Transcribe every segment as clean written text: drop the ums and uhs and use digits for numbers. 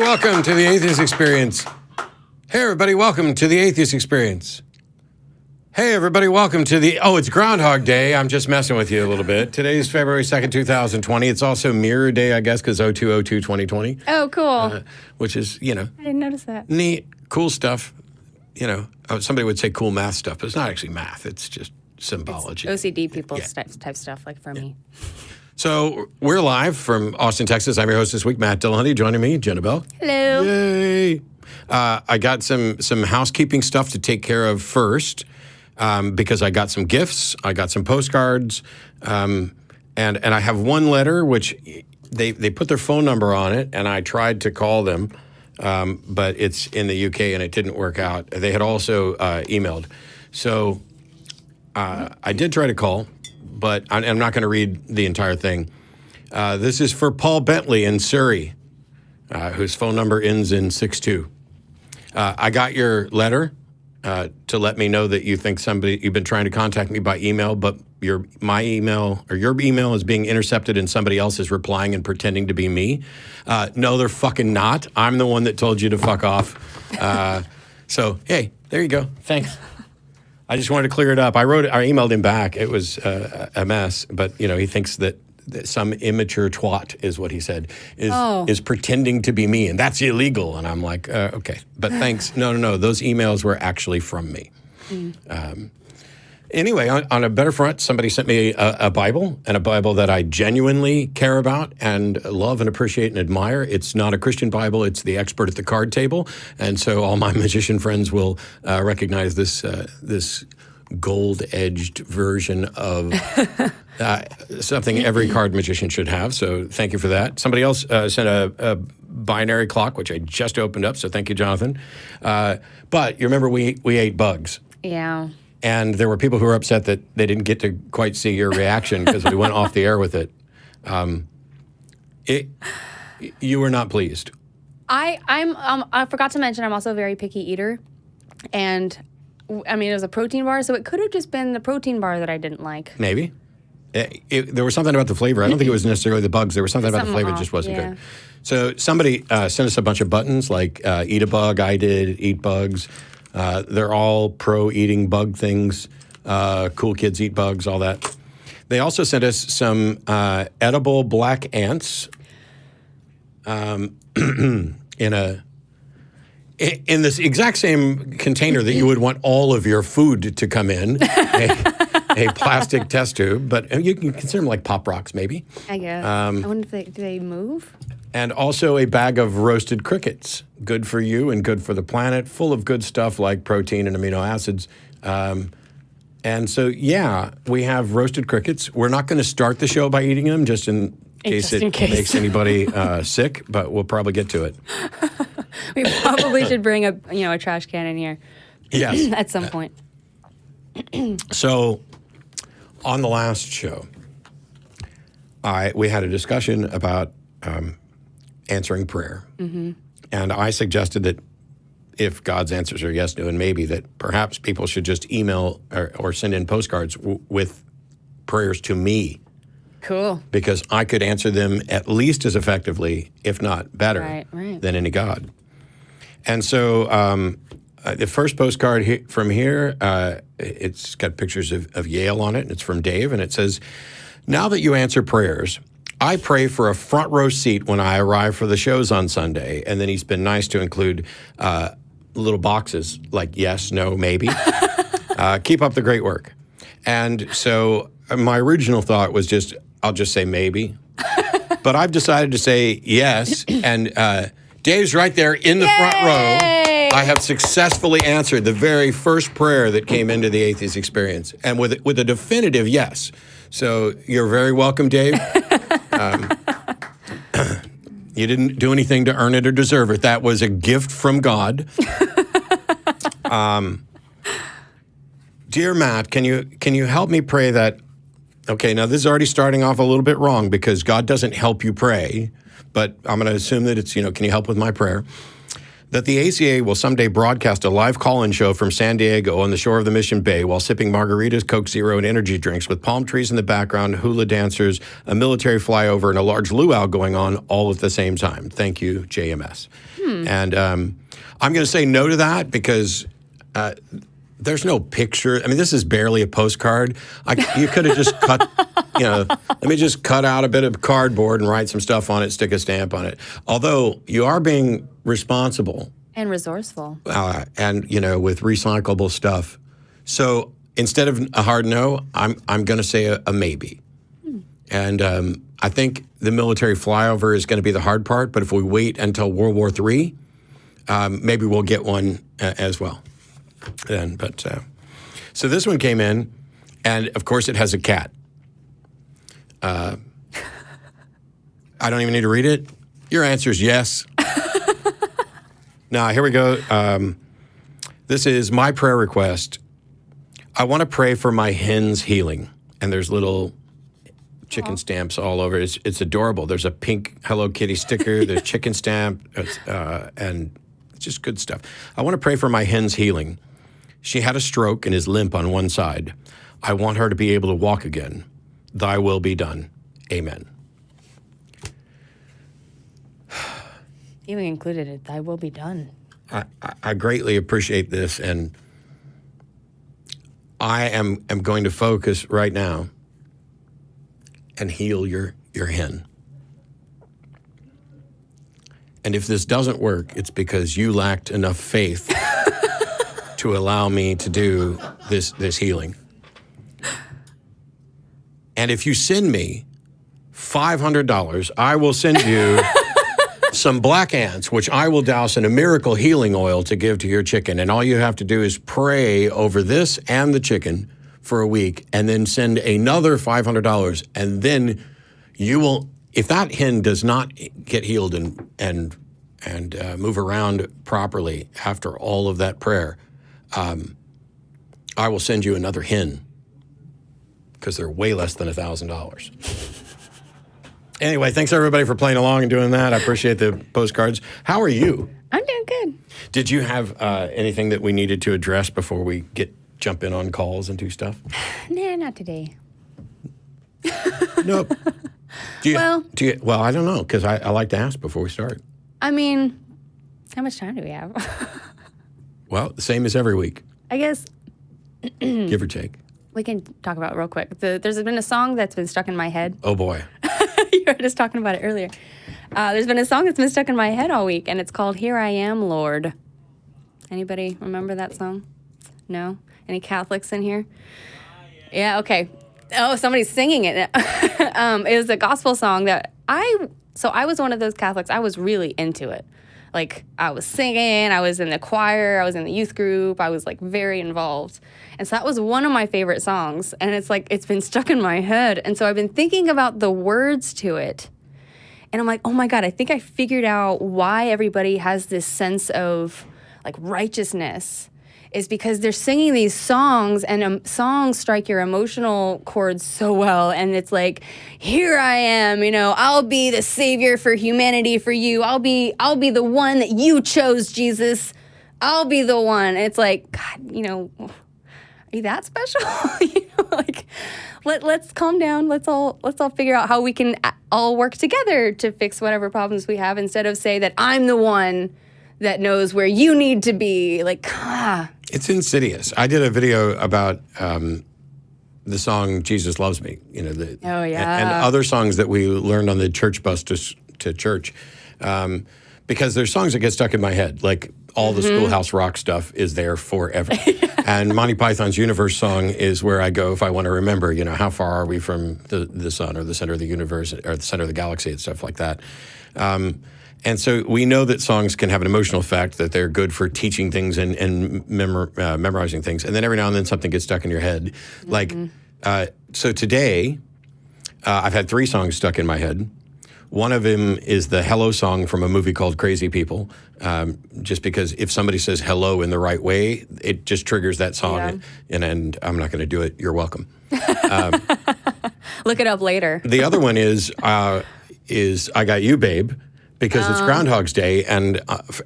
welcome to the Atheist Experience. Hey, everybody, welcome to the Atheist Experience. Hey, everybody, welcome to the... Oh, it's Groundhog Day. I'm just messing with you a little bit. Today's February 2nd, 2020. It's also Mirror Day, I guess, because 02/02/2020. Oh, cool. Which is, I didn't notice that. Neat, cool stuff. Somebody would say cool math stuff, but it's not actually math. It's just symbology. It's OCD people's type stuff, like for me. So we're live from Austin, Texas. I'm your host this week, Matt Dillahunty. Joining me, Jenna Belk. Hello. Yay. I got some housekeeping stuff to take care of first because I got some gifts. I got some postcards. And I have one letter, which they put their phone number on it, and I tried to call them, but it's in the UK, and it didn't work out. They had also emailed. So I did try to call, but I'm not going to read the entire thing. This is for Paul Bentley in Surrey, whose phone number ends in 62. I got your letter to let me know that you think you've been trying to contact me by email, but your email is being intercepted and somebody else is replying and pretending to be me. No, they're fucking not. I'm the one that told you to fuck off. So, hey, there you go. Thanks. I just wanted to clear it up. I emailed him back. It was a mess, but he thinks that some immature twat is what he said is pretending to be me, and that's illegal. And I'm like, okay, but thanks. No. Those emails were actually from me. Anyway, on a better front, somebody sent me a Bible, and a Bible that I genuinely care about and love and appreciate and admire. It's not a Christian Bible. It's the expert at the card table. And so all my magician friends will recognize this gold-edged version of something every card magician should have. So thank you for that. Somebody else sent a binary clock, which I just opened up. So thank you, Jonathan. But you remember we ate bugs. Yeah. And there were people who were upset that they didn't get to quite see your reaction because we went off the air with it. You were not pleased. I forgot to mention I'm also a very picky eater, and it was a protein bar, so it could have just been the protein bar that I didn't like. Maybe. There was something about the flavor. I don't think it was necessarily the bugs. There was something about the flavor that just wasn't good. So somebody sent us a bunch of buttons like eat a bug, I did, eat bugs. They're all pro-eating bug things. Cool kids eat bugs, all that. They also sent us some edible black ants in this exact same container that you would want all of your food to come in, a plastic test tube. But you can consider them like Pop Rocks, maybe. I guess. I wonder if do they move? And also a bag of roasted crickets, good for you and good for the planet, full of good stuff like protein and amino acids. And so, we have roasted crickets. We're not going to start the show by eating them, just in case it makes anybody sick, but we'll probably get to it. We probably should bring a trash can in here. Yes. At some point. So, on the last show, we had a discussion about answering prayer. Mm-hmm. And I suggested that if God's answers are yes, no, and maybe, that perhaps people should just email or send in postcards with prayers to me. Cool. Because I could answer them at least as effectively, if not better, than any God. And so the first postcard from here, it's got pictures of Yale on it, and it's from Dave, and it says, "Now that you answer prayers, I pray for a front row seat when I arrive for the shows on Sunday." And then he's been nice to include little boxes like yes, no, maybe. Keep up the great work. And so my original thought was I'll just say maybe. But I've decided to say yes. And Dave's right there in the front row. I have successfully answered the very first prayer that came into the Atheist Experience, and with a definitive yes. So you're very welcome, Dave. You didn't do anything to earn it or deserve it. That was a gift from God. Dear Matt, can you help me pray that? Okay, now this is already starting off a little bit wrong because God doesn't help you pray, but I'm going to assume that it's, can you help with my prayer? that the ACA will someday broadcast a live call-in show from San Diego on the shore of the Mission Bay while sipping margaritas, Coke Zero, and energy drinks with palm trees in the background, hula dancers, a military flyover, and a large luau going on all at the same time. Thank you, JMS. And I'm going to say no to that because there's no picture. I mean, this is barely a postcard. You could have just cut, let me just cut out a bit of cardboard and write some stuff on it, stick a stamp on it. Although you are being responsible. And resourceful. And, with recyclable stuff. So instead of a hard no, I'm going to say a maybe. And I think the military flyover is going to be the hard part. But if we wait until World War III, maybe we'll get one as well. Then, so this one came in, and of course it has a cat. I don't even need to read it. Your answer is yes. Now, here we go. This is my prayer request. I want to pray for my hen's healing. And there's little chicken stamps all over. It's adorable. There's a pink Hello Kitty sticker. There's chicken stamp, and it's just good stuff. I want to pray for my hen's healing. She had a stroke and is limp on one side. I want her to be able to walk again. Thy will be done. Amen. You included it. Thy will be done. I greatly appreciate this, and I am going to focus right now and heal your hen. And if this doesn't work, it's because you lacked enough faith to allow me to do this healing. And if you send me $500, I will send you some black ants, which I will douse in a miracle healing oil to give to your chicken. And all you have to do is pray over this and the chicken for a week, and then send another $500. And then you will, if that hen does not get healed and move around properly after all of that prayer, I will send you another hen because they're way less than $1,000. Anyway, thanks everybody for playing along and doing that. I appreciate the postcards. How are you? I'm doing good. Did you have anything that we needed to address before we jump in on calls and do stuff? Nah, not today. Nope. Well, I don't know, because I like to ask before we start. I mean, how much time do we have? Well, the same as every week. I guess. Give or take. We can talk about it real quick. There's been a song that's been stuck in my head. Oh, boy. You were just talking about it earlier. There's been a song that's been stuck in my head all week, and it's called Here I Am, Lord. Anybody remember that song? No? Any Catholics in here? Yeah, okay. Oh, somebody's singing it. It was a gospel song that I was one of those Catholics. I was really into it. Like, I was singing, I was in the choir, I was in the youth group, I was, like, very involved. And so that was one of my favorite songs, and it's, like, it's been stuck in my head. And so I've been thinking about the words to it, and I'm like, oh, my God, I think I figured out why everybody has this sense of, like, righteousness. Is because they're singing these songs, and songs strike your emotional chords so well. And it's like, here I am, I'll be the savior for humanity for you. I'll be the one that you chose, Jesus. I'll be the one. And it's like, God, are you that special? Let's calm down. Let's all figure out how we can all work together to fix whatever problems we have, instead of say that I'm the one that knows where you need to be. It's insidious. I did a video about the song "Jesus Loves Me." And other songs that we learned on the church bus to church, because there's songs that get stuck in my head. Like all the Schoolhouse Rock stuff is there forever, and Monty Python's Universe song is where I go if I want to remember. How far are we from the sun, or the center of the universe, or the center of the galaxy, and stuff like that. And so we know that songs can have an emotional effect, that they're good for teaching things and memorizing things. And then every now and then something gets stuck in your head. So today, I've had 3 songs stuck in my head. One of them is the hello song from a movie called Crazy People, just because if somebody says hello in the right way, it just triggers that song. Yeah. And I'm not going to do it. You're welcome. Look it up later. The other one is I Got You, Babe, Because it's Groundhog's Day, and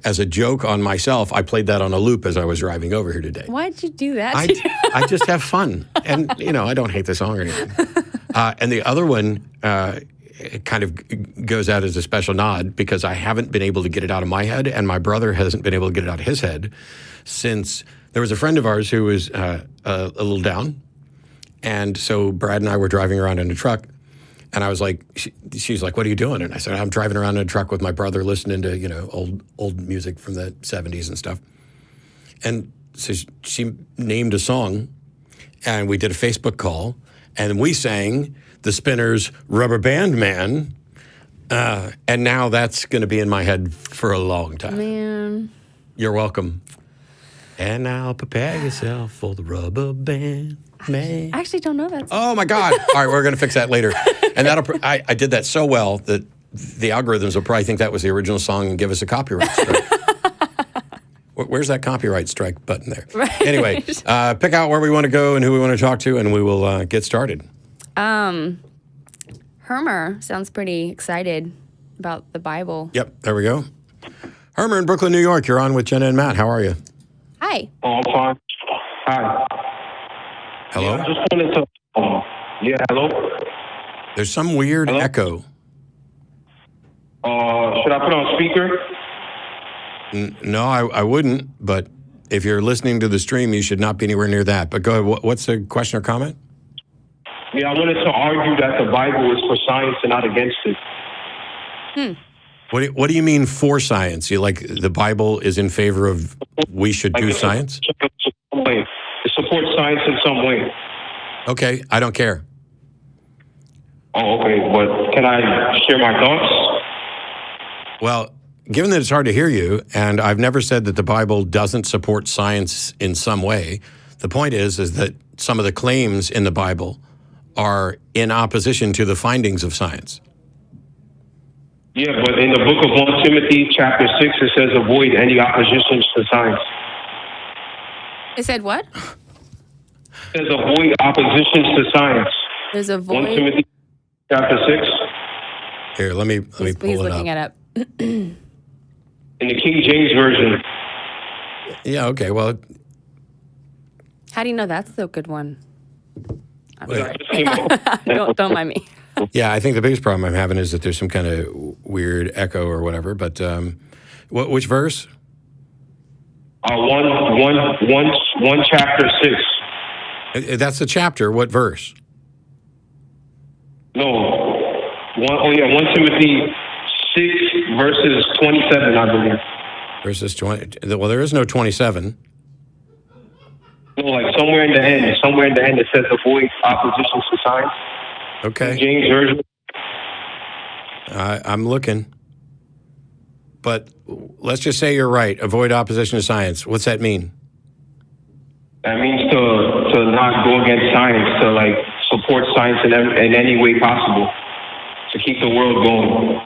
as a joke on myself, I played that on a loop as I was driving over here today. Why'd you do that? I just have fun. And, I don't hate the song or anything. And the other one it kind of goes out as a special nod because I haven't been able to get it out of my head, and my brother hasn't been able to get it out of his head since there was a friend of ours who was a little down. And so Brad and I were driving around in a truck. And I was like, she's like, what are you doing? And I said, I'm driving around in a truck with my brother listening to, old music from the 70s and stuff. And so she named a song, and we did a Facebook call, and we sang The Spinners' Rubber Band Man. And now that's going to be in my head for a long time. Man. You're welcome. And now prepare yourself for the rubber band man. I actually don't know that song. Oh, my God. All right, we're going to fix that later. And I did that so well that the algorithms will probably think that was the original song and give us a copyright strike. Where's that copyright strike button there? Right. Anyway, pick out where we want to go and who we want to talk to, and we will get started. Hermer sounds pretty excited about the Bible. Yep, there we go. Hermer in Brooklyn, New York. You're on with Jenna and Matt. How are you? Hi. Oh, I'm fine. Hi. Hello? Yeah, I just wanted to. Hello. There's some weird Hello? echo. Should I put on speaker? No, I wouldn't, but if you're listening to the stream, you should not be anywhere near that. But go ahead. What's the question or comment? Yeah, I wanted to argue that the Bible is for science and not against it. What do you mean for science? You like the Bible is in favor of we should do science? It supports science in some way. Okay, I don't care. Oh, okay. But can I share my thoughts? Well, given that it's hard to hear you, and I've never said that the Bible doesn't support science in some way, the point is that some of the claims in the Bible are in opposition to the findings of science. Yeah, but in the book of 1 Timothy, chapter 6, it says avoid any oppositions to science. It said what? It says avoid oppositions to science. There's a 1 void. Timothy, chapter 6. Here, let me pull He's it looking up. it up. In the King James Version. Yeah, okay, well, How do you know that's the good one? I'm Wait. sorry. Don't mind me. yeah, I think the biggest problem I'm having is that there's some kind of weird echo or whatever, but which verse? 1 chapter 6. That's the chapter. What verse? No. 1 Timothy 6, verses 27, I believe. Verses 20. Well, there is no 27. No, like somewhere in the end it says avoid oppositions to science. Okay. James Version. I'm looking. But let's just say you're right. Avoid opposition to science. What's that mean? That means to not go against science, to like support science in any way possible, to keep the world going.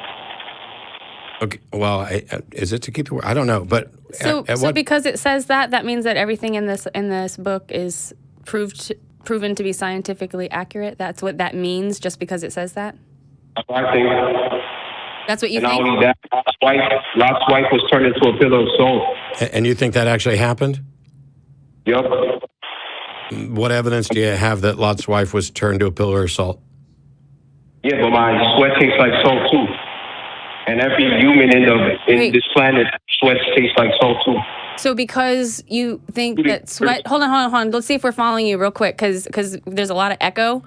Okay. Well, is it to keep the word? I don't know. But So because it says that means that everything in this book is proven to be scientifically accurate. That's what that means, just because it says that. I think. That's what you And not think. only that, Lot's wife was turned into a pillar of salt. And you think that actually happened? Yep. What evidence do you have that Lot's wife was turned to a pillar of salt? Yeah, but my sweat tastes like salt too. And every human in this planet, sweat tastes like salt too. So because you think that sweat... Hold on. Let's see if we're following you real quick, because there's a lot of echo.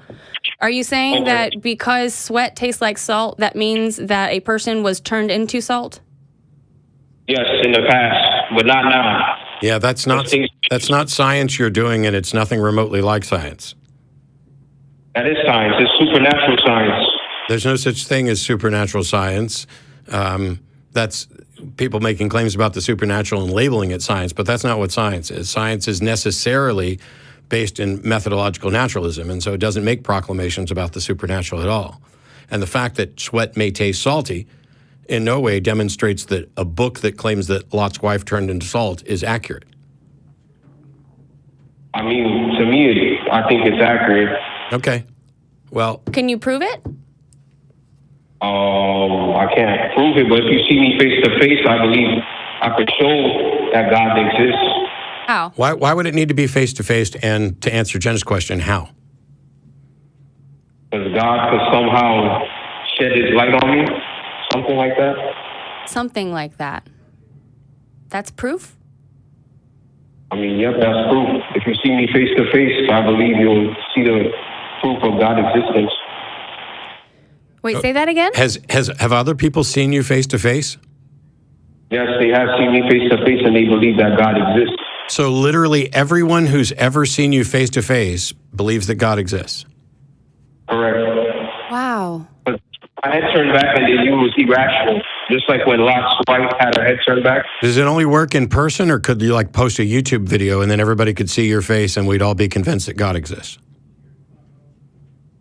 Are you saying that because sweat tastes like salt, that means that a person was turned into salt? Yes, in the past, but not now. Yeah, that's not science you're doing, and it's nothing remotely like science. That is science. It's supernatural science. There's no such thing as supernatural science. That's people making claims about the supernatural and labeling it science, but that's not what science is. Science is necessarily based in methodological naturalism, and so it doesn't make proclamations about the supernatural at all. And the fact that sweat may taste salty in no way demonstrates that a book that claims that Lot's wife turned into salt is accurate. I mean, to me, I think it's accurate. Okay. Well, Can you prove it? I can't prove it, but if you see me face to face, I believe I could show that God exists. How? Why would it need to be face to face? And to answer Jenna's question, how? Because God could somehow shed his light on me, something like that. Something like that. That's proof? I mean, yep, that's proof. If you see me face to face, I believe you'll see the proof of God's existence. Wait, say that again? Have other people seen you face to face? Yes, they have seen me face to face, and they believe that God exists. So literally everyone who's ever seen you face to face believes that God exists. Correct. Wow. But my head turned back, and then you was irrational, just like when Lot's wife had her head turned back. Does it only work in person, or could you like post a YouTube video and then everybody could see your face and we'd all be convinced that God exists?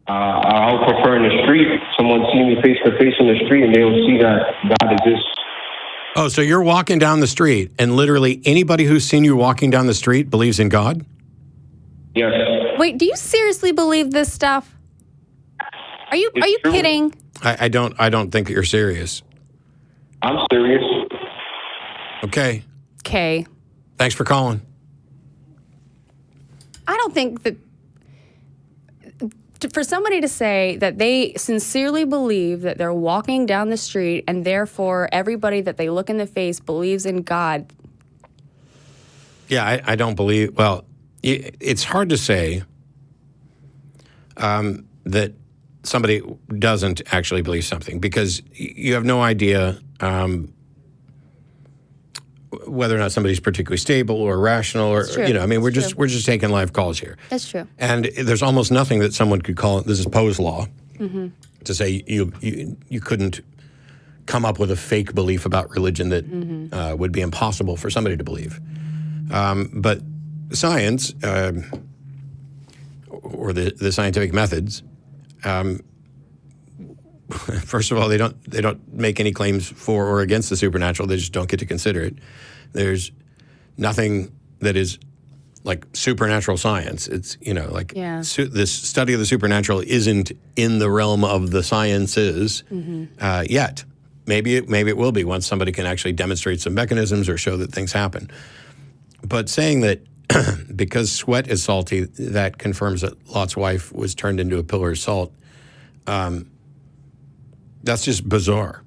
I would prefer in the street. Someone see me face to face in the street, and they'll see that God exists. Oh, so you're walking down the street, and literally anybody who's seen you walking down the street believes in God? Yes. Wait, do you seriously believe this stuff? Are you true. kidding? I don't think you're serious. I'm serious. Okay. Okay. Thanks for calling. I don't think that for somebody to say that they sincerely believe that they're walking down the street and therefore everybody that they look in the face believes in God. Yeah, I don't believe, well, it's hard to say that somebody doesn't actually believe something because you have no idea whether or not somebody's particularly stable or rational or, you know, I mean, we're just taking live calls here. That's true. And there's almost nothing that someone could call it, this is Poe's law, to say you couldn't come up with a fake belief about religion that would be impossible for somebody to believe. But science, or the scientific methods, first of all, they don't make any claims for or against the supernatural. They just don't get to consider it. There's nothing that is like supernatural science. It's, you know, like this study of the supernatural isn't in the realm of the sciences yet. Maybe it will be once somebody can actually demonstrate some mechanisms or show that things happen. But saying that because sweat is salty, that confirms that Lot's wife was turned into a pillar of salt, that's just bizarre.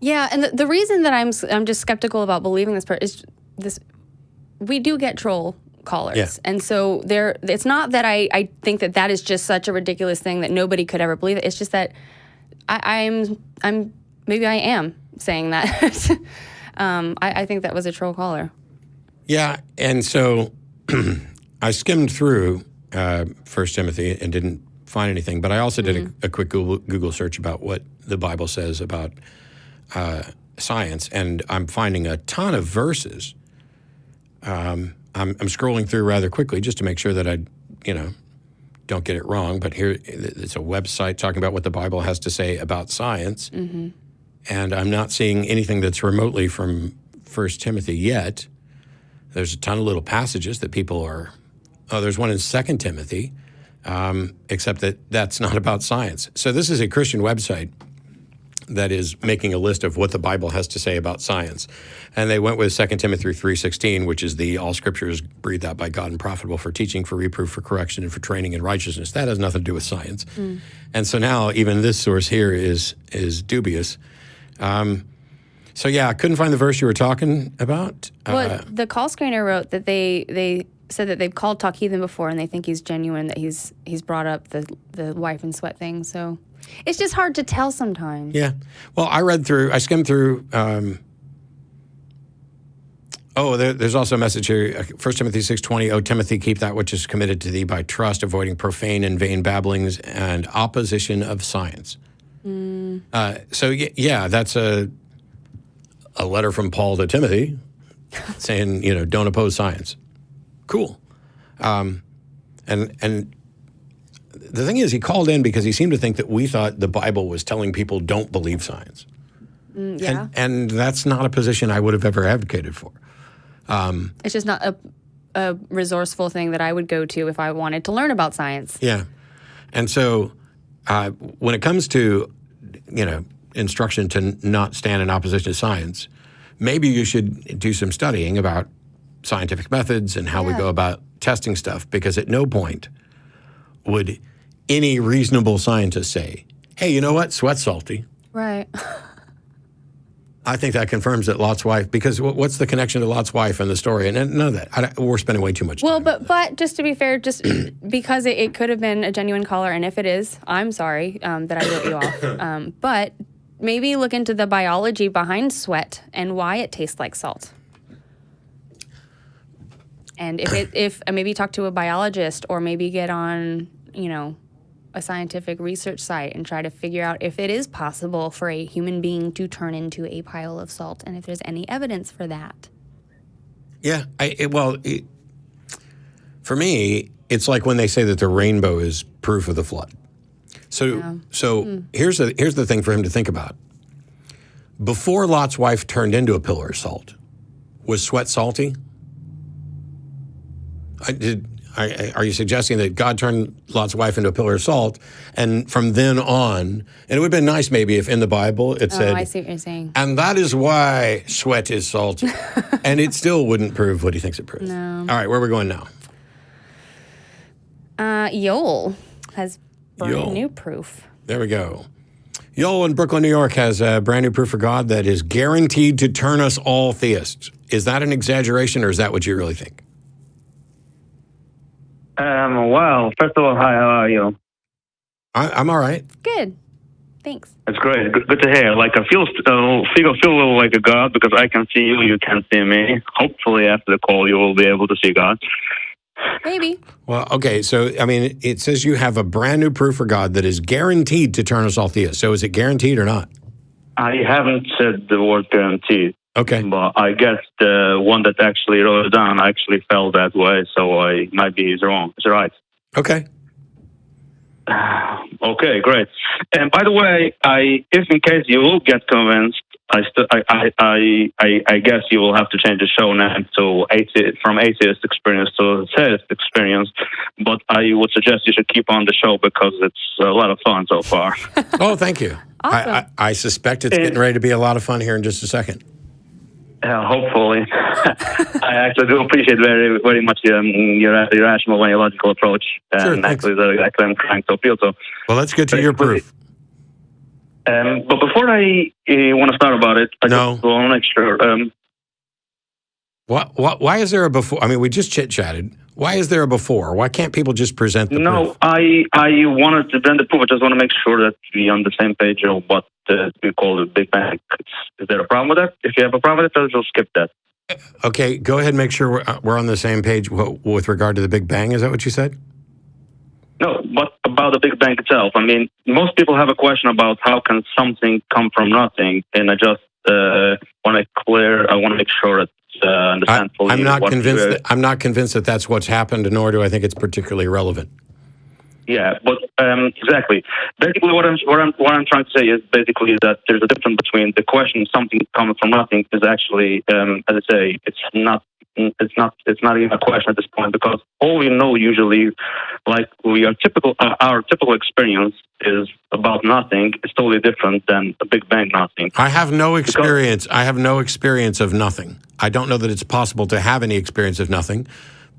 Yeah, and the reason that I'm just skeptical about believing this part is this: we do get troll callers, and so it's not that I think that is just such a ridiculous thing that nobody could ever believe it. It's just that I'm maybe I am saying that. I think that was a troll caller. Yeah, and so I skimmed through 1 Timothy and didn't find anything, but I also did a quick Google search about what the Bible says about science, and I'm finding a ton of verses. I'm scrolling through rather quickly just to make sure that I, don't get it wrong. But here, it's a website talking about what the Bible has to say about science, and I'm not seeing anything that's remotely from 1 Timothy yet. There's a ton of little passages that people are. Oh, there's one in 2 Timothy. Except that's not about science. So this is a Christian website that is making a list of what the Bible has to say about science. And they went with 2 Timothy 3:16, which is the all scripture is breathed out by God and profitable for teaching, for reproof, for correction, and for training in righteousness. That has nothing to do with science. And so now even this source here is dubious. So yeah, I couldn't find the verse you were talking about. Well, the call screener wrote that they said that they've called Talk Heathen before and they think he's genuine, that he's brought up the wife and sweat thing. So it's just hard to tell sometimes. Yeah. Well, I skimmed through. There's also a message here. 1 Timothy 6:20. O Timothy, keep that which is committed to thee by trust, avoiding profane and vain babblings and opposition of science. So yeah, that's a letter from Paul to Timothy saying, don't oppose science. Cool. And the thing is, he called in because he seemed to think that we thought the Bible was telling people don't believe science. Yeah. And that's not a position I would have ever advocated for. It's just not a resourceful thing that I would go to if I wanted to learn about science. Yeah. And so when it comes to instruction to not stand in opposition to science, maybe you should do some studying about scientific methods and how we go about testing stuff, because at no point would any reasonable scientist say, hey, you know what? Sweat's salty. Right. I think that confirms that Lot's wife, because what's the connection to Lot's wife in the story? And none of that. We're spending way too much time. Well, but just to be fair, just because it could have been a genuine caller, and if it is, I'm sorry that I wrote you off. But maybe look into the biology behind sweat and why it tastes like salt. And if maybe talk to a biologist, or maybe get on, a scientific research site and try to figure out if it is possible for a human being to turn into a pile of salt, and if there's any evidence for that. Yeah. For me, it's like when they say that the rainbow is proof of the flood. So here's the thing for him to think about. Before Lot's wife turned into a pillar of salt, was sweat salty? Are you suggesting that God turned Lot's wife into a pillar of salt, and from then on, and it would have been nice maybe if in the Bible it said, I see what you're saying. And that is why sweat is salty. And it still wouldn't prove what he thinks it proves. No. All right, where are we going now? Yoel has brand new proof. There we go. Yoel in Brooklyn, New York has a brand new proof for God that is guaranteed to turn us all theists. Is that an exaggeration, or is that what you really think? Well, first of all, hi, how are you? I'm all right. Good. Thanks. That's great. Good to hear. Like, I feel a little like a God, because I can see you, you can't see me. Hopefully, after the call, you will be able to see God. Maybe. Well, okay. So, it says you have a brand new proof for God that is guaranteed to turn us all theists. So, is it guaranteed or not? I haven't said the word guaranteed. Okay. But I guess the one that actually wrote it down actually felt that way, so I might be wrong. Is it right? Okay. Okay, great. And by the way, if in case you will get convinced, I guess you will have to change the show name to from Atheist Experience to Atheist Experience. But I would suggest you should keep on the show, because it's a lot of fun so far. Oh, thank you. Awesome. I suspect it's getting ready to be a lot of fun here in just a second. Hopefully. I actually do appreciate very, very much your irrational and illogical approach. Sure, and actually, that's exactly what I'm trying to appeal to. Well, let's get to your proof. But before I want to start about it, I just want to make sure. Why is there a before? We just chit-chatted. Why is there a before? Why can't people just present the proof? No, I wanted to present the proof. I just want to make sure that we're on the same page of what we call the Big Bang. Is there a problem with that? If you have a problem with it, I'll just skip that. Okay, go ahead and make sure we're on the same page with regard to the Big Bang. Is that what you said? No, but about the Big Bang itself. Most people have a question about how can something come from nothing, and I just want to make sure that understand fully. I'm not convinced. I'm not convinced that that's what's happened, nor do I think it's particularly relevant. Yeah, but exactly. Basically, what I'm trying to say is basically that there's a difference between the question something coming from nothing is actually, as I say, it's not even a question at this point, because all we know usually, like our typical experience is about nothing. It's totally different than a Big Bang nothing. I have no experience. I have no experience of nothing. I don't know that it's possible to have any experience of nothing,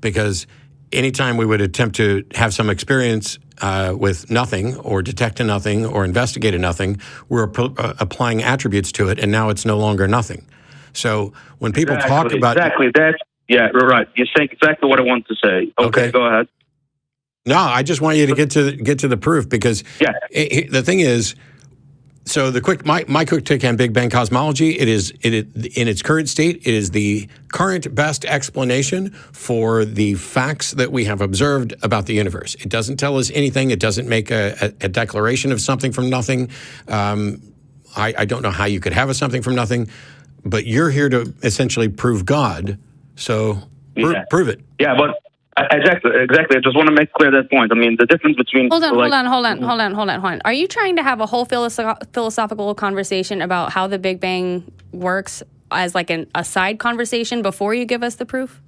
because anytime we would attempt to have some experience with nothing, or detect a nothing, or investigate a nothing, we're applying attributes to it, and now it's no longer nothing. So when people talk about yeah, right. You're saying exactly what I want to say. Okay, go ahead. No, I just want you to get to the proof, because the thing is, so my quick take on Big Bang cosmology, it is in its current state, it is the current best explanation for the facts that we have observed about the universe. It doesn't tell us anything. It doesn't make a declaration of something from nothing. I don't know how you could have a something from nothing, but you're here to essentially prove God. So prove it. Yeah, but exactly. I just want to make clear that point. The difference between... Hold on. Are you trying to have a whole philosophical conversation about how the Big Bang works as like a side conversation before you give us the proof?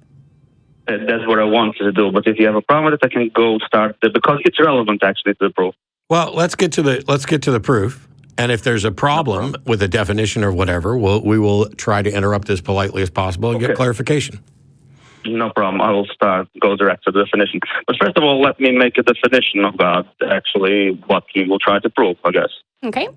That's what I wanted to do. But if you have a problem with it, I can go start because it's relevant actually to the proof. Well, let's get to the proof. And if there's a problem with a definition or whatever, we will try to interrupt as politely as possible and get clarification. No problem. I will go direct to the definition. But first of all, let me make a definition of God, actually, what we will try to prove, I guess. Okay.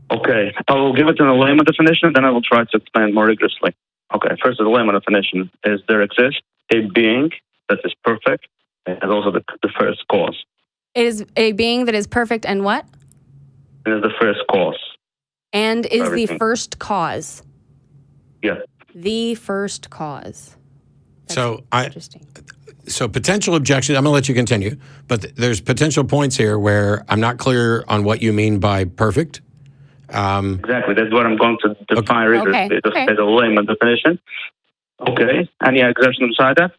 Okay. I will give it in a layman definition, then I will try to explain it more rigorously. Okay. First, the layman definition is there exists a being that is perfect and also the first cause. It is a being that is perfect and what? It is the first cause. And is the first cause. Yeah. The first cause. So interesting. So potential objections, I'm going to let you continue, but there's potential points here where I'm not clear on what you mean by perfect. Exactly. That's what I'm going to define rigorously. Okay. As a layman definition. Okay. Any exceptions beside that?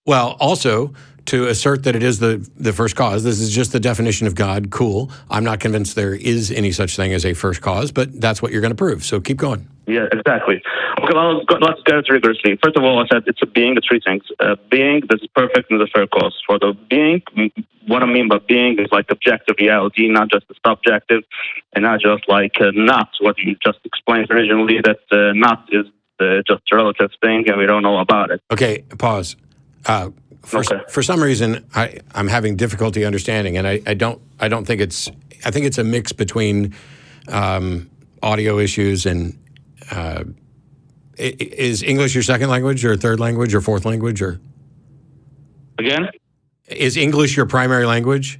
Well, also, to assert that it is the first cause, this is just the definition of God, cool. I'm not convinced there is any such thing as a first cause, but that's what you're going to prove. So keep going. Yeah, exactly. Okay, well, let's get it rigorously. First of all, I said it's a being, the three things. A being that is perfect and the first cause. For the being, what I mean by being is like objective reality, not just the subjective, and not just like not what you just explained originally, that not is just a relative thing and we don't know about it. Okay, pause. For some reason, I'm having difficulty understanding, and I don't think it's. I think it's a mix between audio issues and. Is English your second language, or third language, or fourth language, or? Again? Is English your primary language?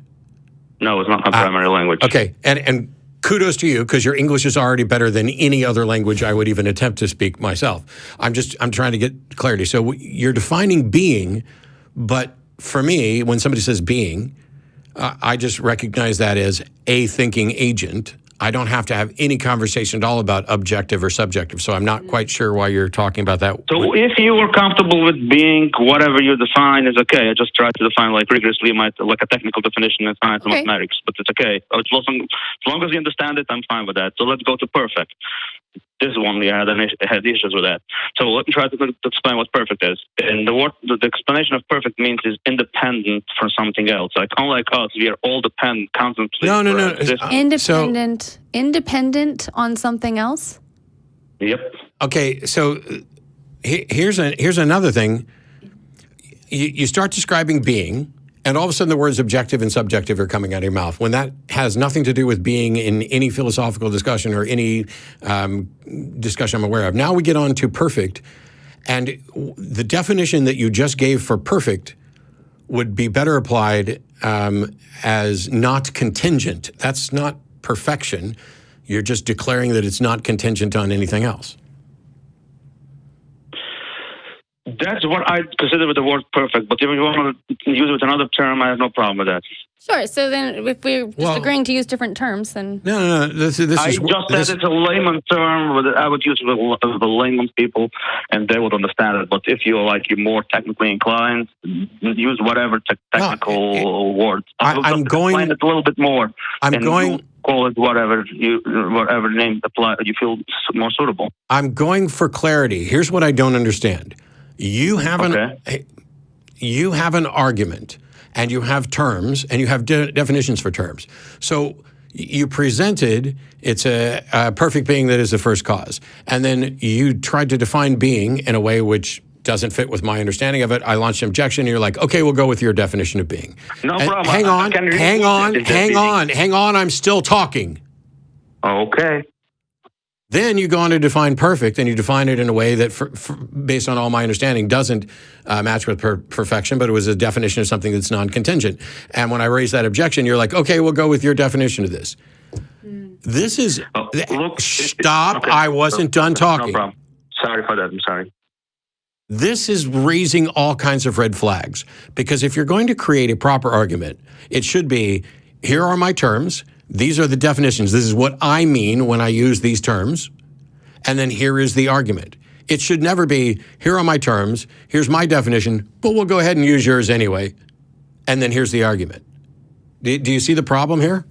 No, it's not my primary language. Okay, and kudos to you, because your English is already better than any other language I would even attempt to speak myself. I'm trying to get clarity. So you're defining being, but for me, when somebody says being, I just recognize that as a thinking agent. I don't have to have any conversation at all about objective or subjective, so I'm not quite sure why you're talking about that. So if you were comfortable with being, whatever you define is okay. I just tried to define like rigorously, like a technical definition in science and mathematics, but it's okay. As long as you understand it, I'm fine with that. So let's go to perfect. This one we had issues with that. So let me try to explain what perfect is. And the explanation of perfect means is independent from something else. Like unlike us, we are all dependent constantly. No. Independent on something else? Yep. Okay, so here's another thing. You start describing being, and all of a sudden the words objective and subjective are coming out of your mouth, when that has nothing to do with being in any philosophical discussion or any discussion I'm aware of. Now we get on to perfect, and the definition that you just gave for perfect would be better applied as not contingent. That's not perfection. You're just declaring that it's not contingent on anything else. That's what I consider with the word perfect, but if you want to use it with another term, I have no problem with that. Sure, so then if we're just agreeing to use different terms, then... No, this is... I just said it's a layman term, I would use it with the layman people, and they would understand it, but if you're more technically inclined, use whatever technical words. I'm going... Explain it a little bit more. You call it whatever name you feel more suitable. I'm going for clarity. Here's what I don't understand. You have an argument, and you have terms, and you have definitions for terms. So you presented it's a perfect being that is the first cause, and then you tried to define being in a way which doesn't fit with my understanding of it. I launched an objection, and you're like, okay, we'll go with your definition of being. No problem. Hang on, I'm still talking. Okay. Then you go on to define perfect, and you define it in a way that, based on all my understanding, doesn't match with perfection, but it was a definition of something that's non-contingent. And when I raised that objection, you're like, okay, we'll go with your definition of this. This is... Stop. Okay. I wasn't done talking. No problem. Sorry for that. I'm sorry. This is raising all kinds of red flags, because if you're going to create a proper argument, it should be, here are my terms, these are the definitions, this is what I mean when I use these terms, and then here is the argument. It should never be, here are my terms, here's my definition, but we'll go ahead and use yours anyway, and then here's the argument. Do you see the problem here?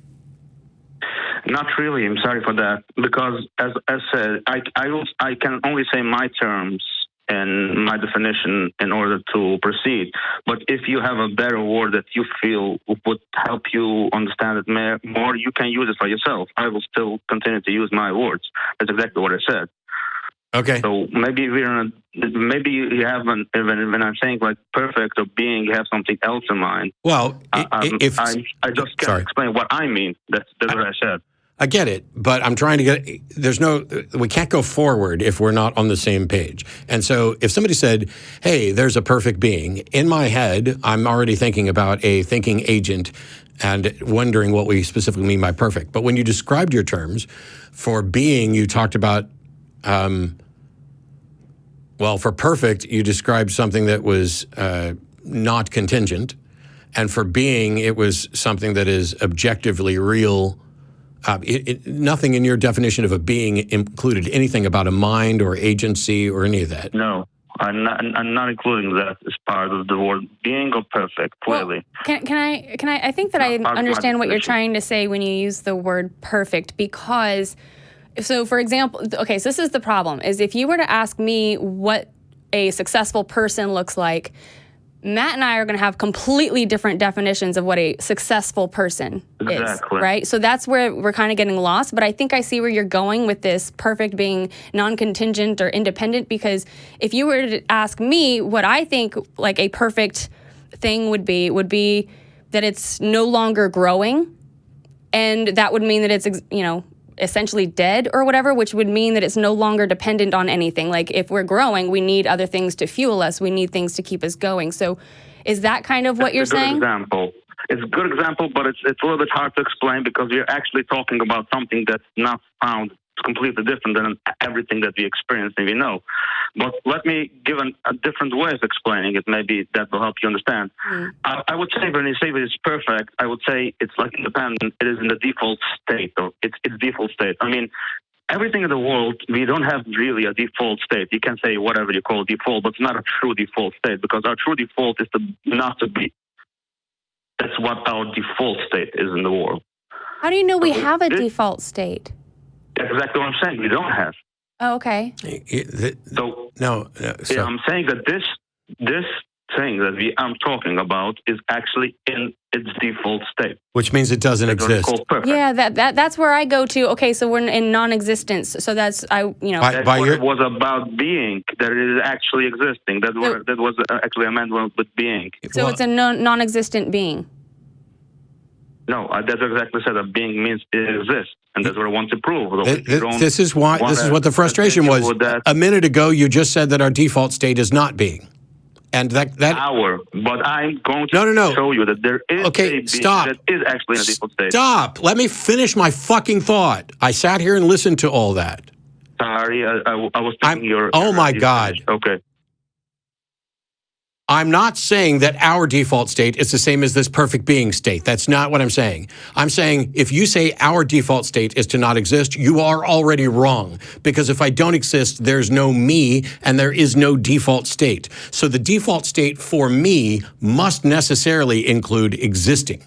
Not really. I'm sorry for that, because as said, I can only say my terms in my definition in order to proceed. But if you have a better word that you feel would help you understand it more, you can use it for yourself. I will still continue to use my words. That's exactly what I said. Okay. So maybe maybe you have when I'm saying like perfect or being, you have something else in mind. Well, I just can't explain what I mean. That's what I said. I get it, but I'm trying to get, we can't go forward if we're not on the same page. And so if somebody said, hey, there's a perfect being, in my head, I'm already thinking about a thinking agent and wondering what we specifically mean by perfect. But when you described your terms, for being, you talked about, well, for perfect, you described something that was not contingent. And for being, it was something that is objectively real. Nothing in your definition of a being included anything about a mind or agency or any of that. No, I'm not including that as part of the word being or perfect, clearly. Well, can I think that I understand what you're trying to say when you use the word perfect, because, so for example, okay, so this is the problem, is if you were to ask me what a successful person looks like, Matt and I are going to have completely different definitions of what a successful person is, right? So that's where we're kind of getting lost. But I think I see where you're going with this perfect being non-contingent or independent, because if you were to ask me what I think like a perfect thing would be that it's no longer growing, and that would mean that it's, essentially dead or whatever, which would mean that it's no longer dependent on anything. Like if we're growing, we need other things to fuel us. We need things to keep us going. So is that kind of what you're saying? It's a good example, but it's a little bit hard to explain because you're actually talking about something that's not found. It's completely different than everything that we experience and we know. But let me give a different way of explaining it. Maybe that will help you understand. I would say when you say that it's perfect, I would say it's like independent. It is in the default state, or it's default state. I mean, everything in the world, we don't have really a default state. You can say whatever you call default, but it's not a true default state, because our true default is not to be. That's what our default state is in the world. How do you know we have a default state? That's exactly what I'm saying. We don't have. Oh, okay. No. I'm saying that this thing that I'm talking about is actually in its default state, which means it doesn't exist. Yeah, that's where I go to. Okay, so we're in non-existence. So that's That's what it was about being. That it is actually existing. That was actually a man with being. So it's a non-existent being. No, that's exactly said. A being means it exists, and that's what I want to prove. This is what the frustration was. A minute ago, you just said that our default state is not being, and that. But I'm going to show you that there is a being that is actually in a default state. Stop! Let me finish my fucking thought. I sat here and listened to all that. Sorry, I was thinking your. Oh my God! Okay. I'm not saying that our default state is the same as this perfect being state. That's not what I'm saying. I'm saying if you say our default state is to not exist, you are already wrong. Because if I don't exist, there's no me and there is no default state. So the default state for me must necessarily include existing.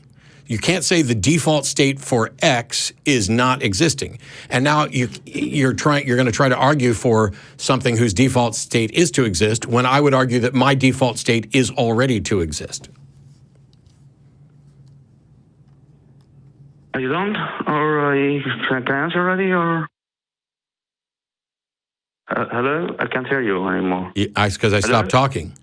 You can't say the default state for X is not existing. And now you're going to try to argue for something whose default state is to exist, when I would argue that my default state is already to exist. Are you done? Or can I answer already? Or hello? I can't hear you anymore. Because I stopped talking.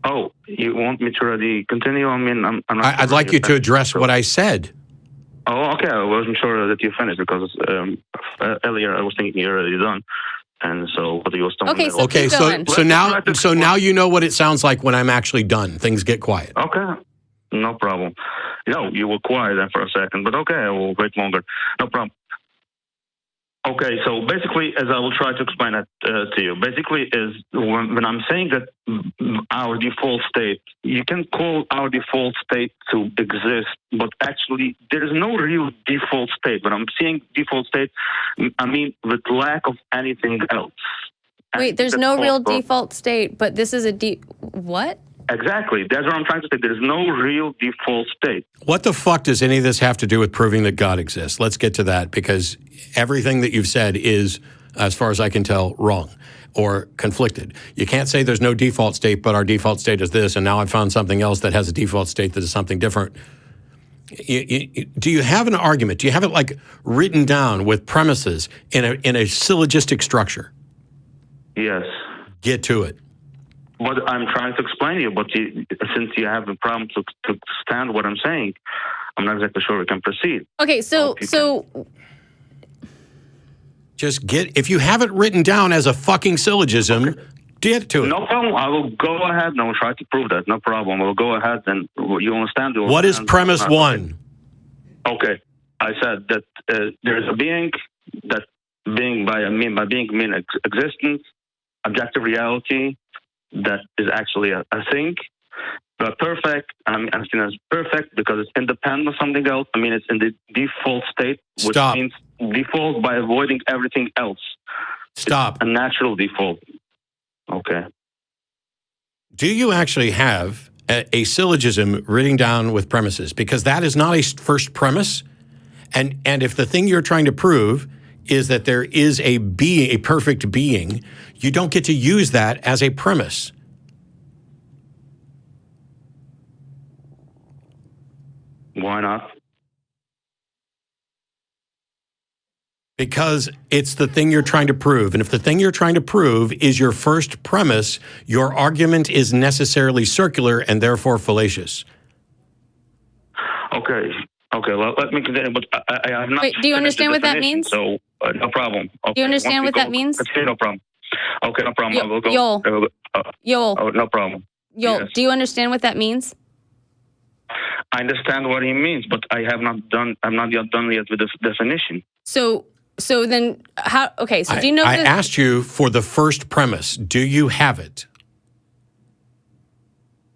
Oh, you want me to already continue? I mean, I'd like you to address what I said. Oh, okay. I wasn't sure that you finished because earlier I was thinking you're already done, and so but you were still. Okay, so now you know what it sounds like when I'm actually done. Things get quiet. Okay, no problem. You were quiet then for a second, but okay, I will wait longer. No problem. Okay, so basically, as I will try to explain it to you, basically is when I'm saying that our default state, you can call our default state to exist, but actually there is no real default state. When I'm saying default state, I mean with lack of anything else. Wait, there's no real default state, but this is what? Exactly. That's what I'm trying to say. There's no real default state. What the fuck does any of this have to do with proving that God exists? Let's get to that, because everything that you've said is, as far as I can tell, wrong. or conflicted. You can't say there's no default state, but our default state is this, and now I've found something else that has a default state that is something different. Do you have an argument? Do you have it like written down with premises in a syllogistic structure? Yes. Get to it. But I'm trying to explain to you, but since you have a problem to understand what I'm saying, I'm not exactly sure we can proceed. Okay, so just if you have it written down as a fucking syllogism, get to it. No problem. I will go ahead and I will try to prove that. No problem. I will go ahead and you understand. What is premise one? Okay. I said that there's a being that being by being mean existence, objective reality that is actually a thing. But perfect, I'm seen as perfect because it's independent of something else. I mean, it's in the default state, which means default by avoiding everything else. Stop. It's a natural default. Okay. Do you actually have a syllogism written down with premises? Because that is not a first premise. And if the thing you're trying to prove is that there is a perfect being, you don't get to use that as a premise. Why not? Because it's the thing you're trying to prove. And if the thing you're trying to prove is your first premise, your argument is necessarily circular and therefore fallacious. Okay. Well, let me continue. But I have not. Wait, do you understand what that means? So, no problem. Okay. Do you understand what that means? No problem. Okay, no problem. I will go. Yoel. Yoel. Oh, no problem. Yoel, Yes. do you understand what that means? I understand what he means, but I have not done. I'm not yet done with the definition. So then how? Okay, so do you know? I asked you for the first premise. Do you have it?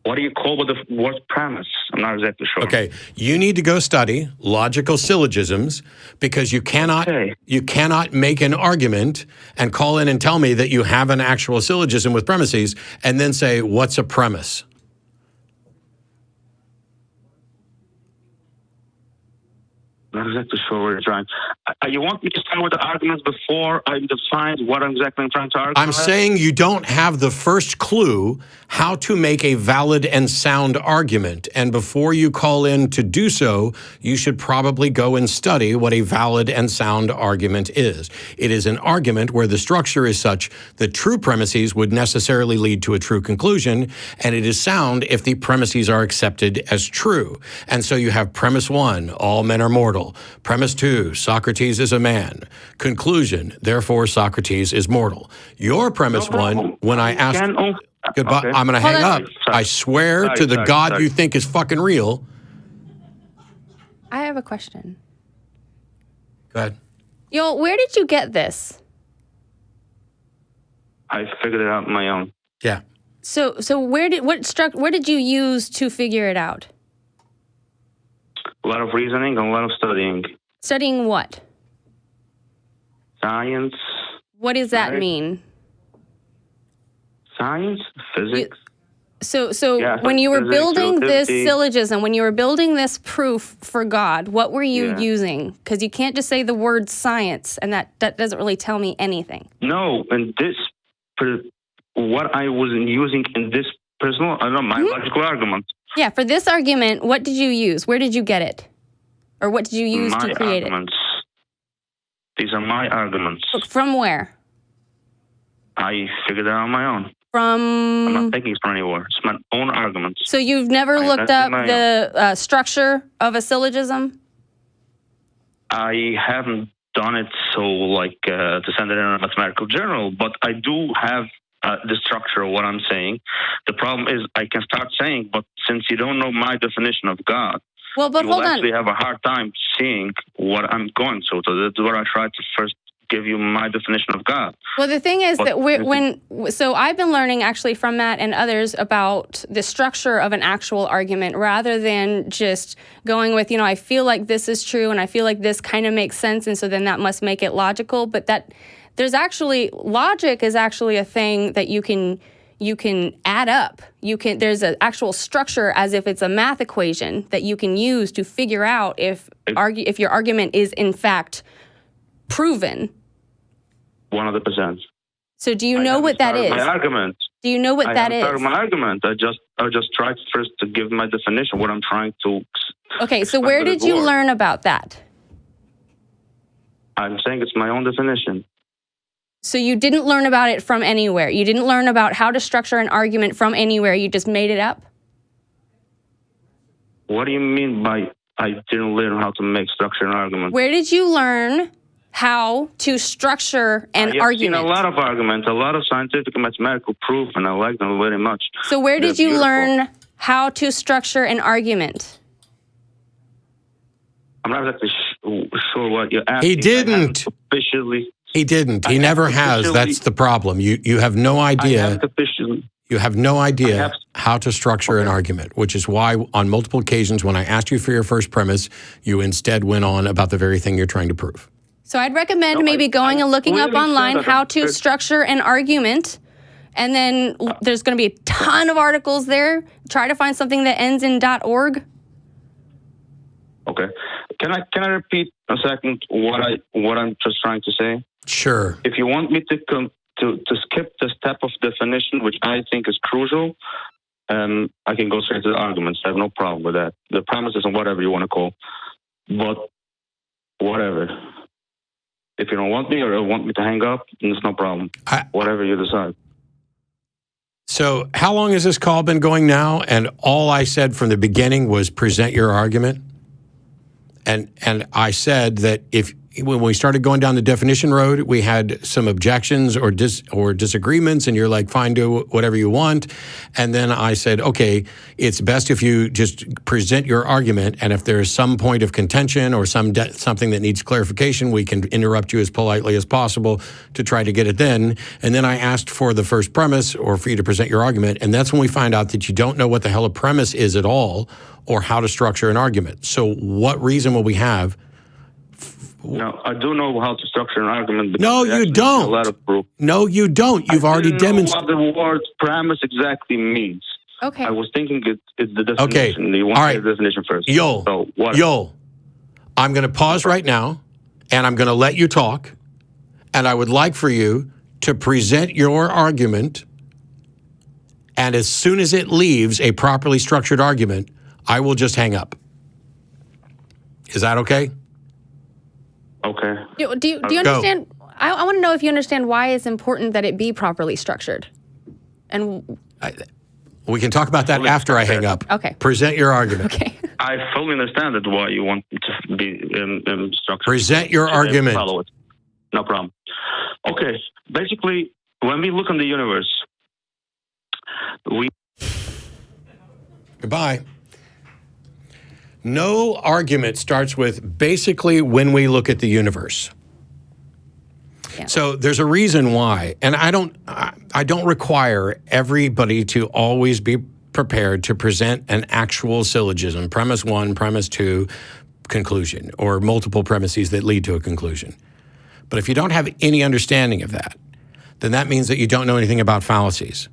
What do you call with the word premise? I'm not exactly sure. Okay, you need to go study logical syllogisms because you cannot make an argument and call in and tell me that you have an actual syllogism with premises and then say, what's a premise? Not exactly sure where you're trying. You want me to start with the arguments before I define what exactly I'm trying to argue? I'm saying you don't have the first clue how to make a valid and sound argument. And before you call in to do so, you should probably go and study what a valid and sound argument is. It is an argument where the structure is such that true premises would necessarily lead to a true conclusion, and it is sound if the premises are accepted as true. And so you have premise one, all men are mortal. Premise two, Socrates is a man. Conclusion, therefore Socrates is mortal. Your premise one, when I asked, goodbye, okay. I'm going to hang up. I swear to the God you think is fucking real. I have a question. Go ahead. Yoel, where did you get this? I figured it out on my own. Yeah. So where did you use to figure it out? A lot of reasoning and a lot of studying. Studying what? Science. What does that mean? Science, physics. When you were building this syllogism, when you were building this proof for God, what were you using? Because you can't just say the word science, and that doesn't really tell me anything. No, and what I was using in this personal, I don't know, my logical argument. Yeah, for this argument, what did you use? Where did you get it? Or what did you use to create it? These are my arguments. From where? I figured it out on my own. I'm not taking it from anywhere. It's my own arguments. So you've never looked up the structure of a syllogism? I haven't done it to send it in a mathematical journal, but I do have the structure of what I'm saying. The problem is I can start saying, but since you don't know my definition of God, you will actually have a hard time seeing what I'm going through. So that's what I try to first give you my definition of God. Well, the thing is so I've been learning actually from Matt and others about the structure of an actual argument rather than just going with, I feel like this is true and I feel like this kind of makes sense and so then that must make it logical. But logic is actually a thing that you can add up. There's an actual structure as if it's a math equation that you can use to figure out if your argument is in fact proven. 100%. So do you know what that is? My argument. Do you know what that is? My argument. I just tried first to give my definition. What I'm trying to. Okay, so where did you learn about that? I'm saying it's my own definition. So you didn't learn about it from anywhere. You didn't learn about how to structure an argument from anywhere. You just made it up? What do you mean by I didn't learn how to structure an argument? Where did you learn how to structure an argument? I've seen a lot of arguments, a lot of scientific and mathematical proof, and I like them very much. So where did you learn how to structure an argument? I'm not exactly sure what you're asking. He didn't. He didn't. He never has. That's the problem. You have no idea. You have no idea how to structure an argument, which is why on multiple occasions when I asked you for your first premise, you instead went on about the very thing you're trying to prove. So I'd recommend maybe going and looking up online how to structure an argument. And then there's going to be a ton of articles there. Try to find something that ends in .org. Okay. Can I repeat a second what I'm just trying to say? Sure. If you want me to skip the step of definition, which I think is crucial, I can go straight to the arguments. I have no problem with that. The premises and whatever you want to call, but whatever. If you don't want me or want me to hang up, then it's no problem. Whatever you decide. So how long has this call been going now? And all I said from the beginning was present your argument. And I said that when we started going down the definition road, we had some objections or disagreements, and you're like, fine, do whatever you want. And then I said, okay, it's best if you just present your argument, and if there's some point of contention or something that needs clarification, we can interrupt you as politely as possible to try to get it then. And then I asked for the first premise or for you to present your argument, and that's when we find out that you don't know what the hell a premise is at all or how to structure an argument. So what reason will we have? No, I do know how to structure an argument. No, you don't. A lot of proof. No, you don't. You've already demonstrated what the word premise exactly means. Okay. I was thinking it's the definition. Okay. You want the definition first. Yoel, I'm going to pause right now, and I'm going to let you talk, and I would like for you to present your argument, and as soon as it leaves a properly structured argument, I will just hang up. Is that okay? Okay. Do you understand? I want to know if you understand why it's important that it be properly structured. And we can talk about that after I hang up. Okay. Present your argument. Okay. I fully understand that why you want to be structured. Present your argument. Follow it. No problem. Okay. Basically, when we look in the universe, Goodbye. No argument starts with basically when we look at the universe. Yeah. So there's a reason why, and I don't require everybody to always be prepared to present an actual syllogism, premise one, premise two, conclusion, or multiple premises that lead to a conclusion. But if you don't have any understanding of that, then that means that you don't know anything about fallacies,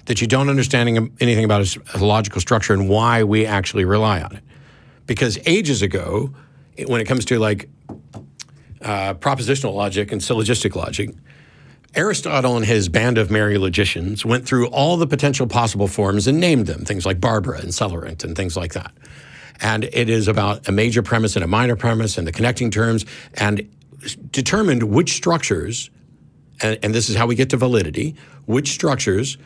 that you don't understand anything about a logical structure and why we actually rely on it. Because ages ago, when it comes to like propositional logic and syllogistic logic, Aristotle and his band of merry logicians went through all the potential possible forms and named them, things like Barbara and Celerant and things like that. And it is about a major premise and a minor premise and the connecting terms, and determined which structures, and this is how we get to validity, which structures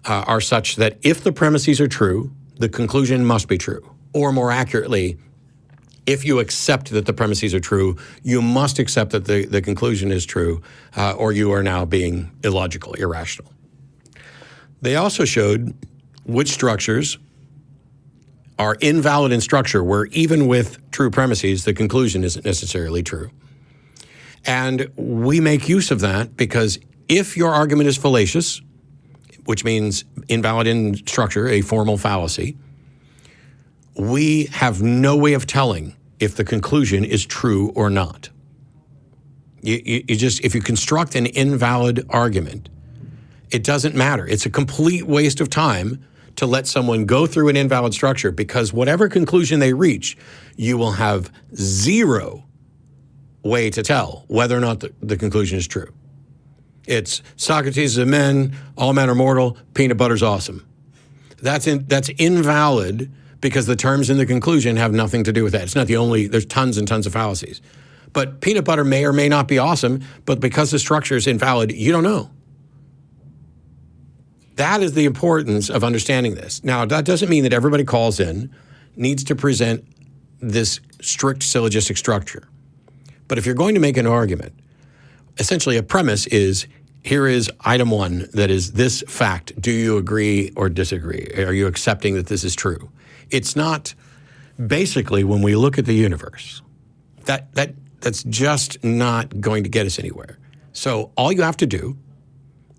are such that if the premises are true, the conclusion must be true. Or more accurately, if you accept that the premises are true, you must accept that the conclusion is true, or you are now being illogical, irrational. They also showed which structures are invalid in structure, where even with true premises, the conclusion isn't necessarily true. And we make use of that because if your argument is fallacious, which means invalid in structure, a formal fallacy, we have no way of telling if the conclusion is true or not. If you construct an invalid argument, it doesn't matter. It's a complete waste of time to let someone go through an invalid structure, because whatever conclusion they reach, you will have zero way to tell whether or not the conclusion is true. It's Socrates is a man, all men are mortal, peanut butter's awesome. That's invalid because the terms in the conclusion have nothing to do with that. It's not the only, there's tons and tons of fallacies. But peanut butter may or may not be awesome, but because the structure is invalid, you don't know. That is the importance of understanding this. Now, that doesn't mean that everybody calls in needs to present this strict syllogistic structure. But if you're going to make an argument, essentially a premise is, here is item one, that is this fact. Do you agree or disagree? Are you accepting that this is true? It's not, basically, when we look at the universe, that's just not going to get us anywhere. So all you have to do,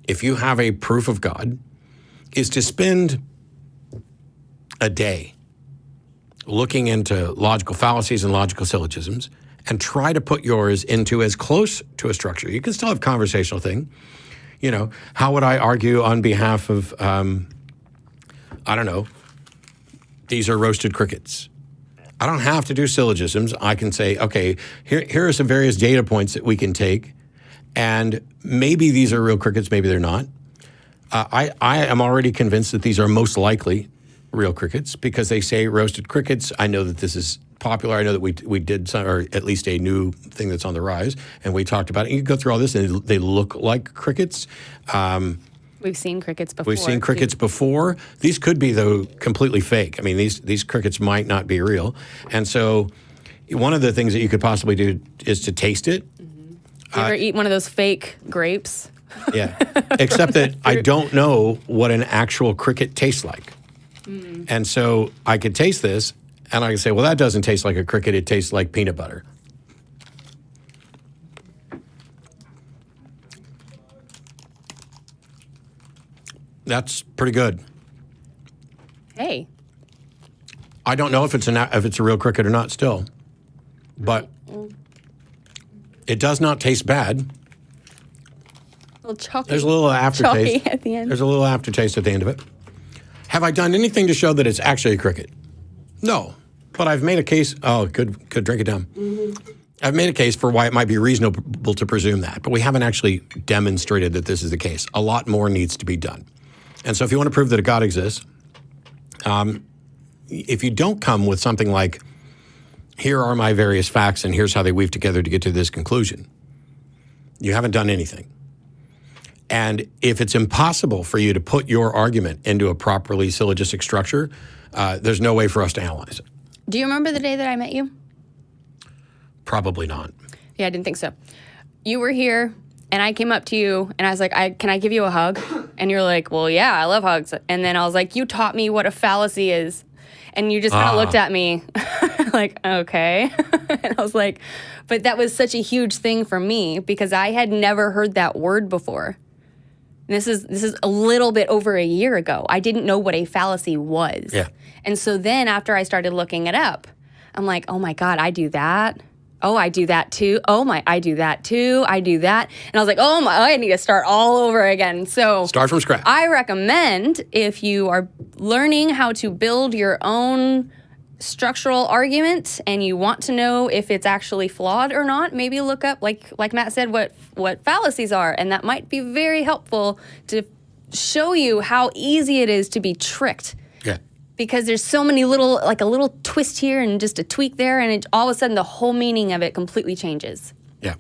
if you have a proof of God, is to spend a day looking into logical fallacies and logical syllogisms and try to put yours into as close to a structure. You can still have conversational thing. You know, how would I argue on behalf of, I don't know, these are roasted crickets? I don't have to do syllogisms. I can say, okay, here are some various data points that we can take, and maybe these are real crickets, maybe they're not. I am already convinced that these are most likely real crickets because they say roasted crickets. I know that this is popular. I know that we did some, or at least a new thing that's on the rise, and we talked about it. And you go through all this, and they look like crickets. We've seen crickets before. We've seen crickets before. These could be, though, completely fake. I mean, these crickets might not be real. And so one of the things that you could possibly do is to taste it. Mm-hmm. You ever eat one of those fake grapes? Yeah, except that I don't know what an actual cricket tastes like. Mm. And so I could taste this, and I could say, well, that doesn't taste like a cricket. It tastes like peanut butter. That's pretty good. Hey. I don't know if it's a real cricket or not still, but it does not taste bad. A little chalky. There's a little aftertaste. Chalky at the end. There's a little aftertaste at the end of it. Have I done anything to show that it's actually a cricket? No, but I've made a case. Oh, good, drink it down. Mm-hmm. I've made a case for why it might be reasonable to presume that, but we haven't actually demonstrated that this is the case. A lot more needs to be done. And so if you want to prove that a God exists, if you don't come with something like, here are my various facts and here's how they weave together to get to this conclusion, you haven't done anything. And if it's impossible for you to put your argument into a properly syllogistic structure, there's no way for us to analyze it. Do you remember the day that I met you? Probably not. Yeah, I didn't think so. You were here, and I came up to you, and I was like, can I give you a hug? And you're like, well, yeah, I love hugs. And then I was like, you taught me what a fallacy is. And you just kind of looked at me like, okay. And I was like, but that was such a huge thing for me because I had never heard that word before. This is a little bit over a year ago. I didn't know what a fallacy was. Yeah. And so then after I started looking it up, I'm like, oh my God, I do that. Oh, I do that too. I do that too. I do that. And I was like, I need to start all over again. So start from scratch. I recommend if you are learning how to build your own structural argument and you want to know if it's actually flawed or not, maybe look up, like Matt said, what fallacies are. And that might be very helpful to show you how easy it is to be tricked. Yeah. Because there's so many little, like a little twist here and just a tweak there, and all of a sudden the whole meaning of it completely changes. Yeah.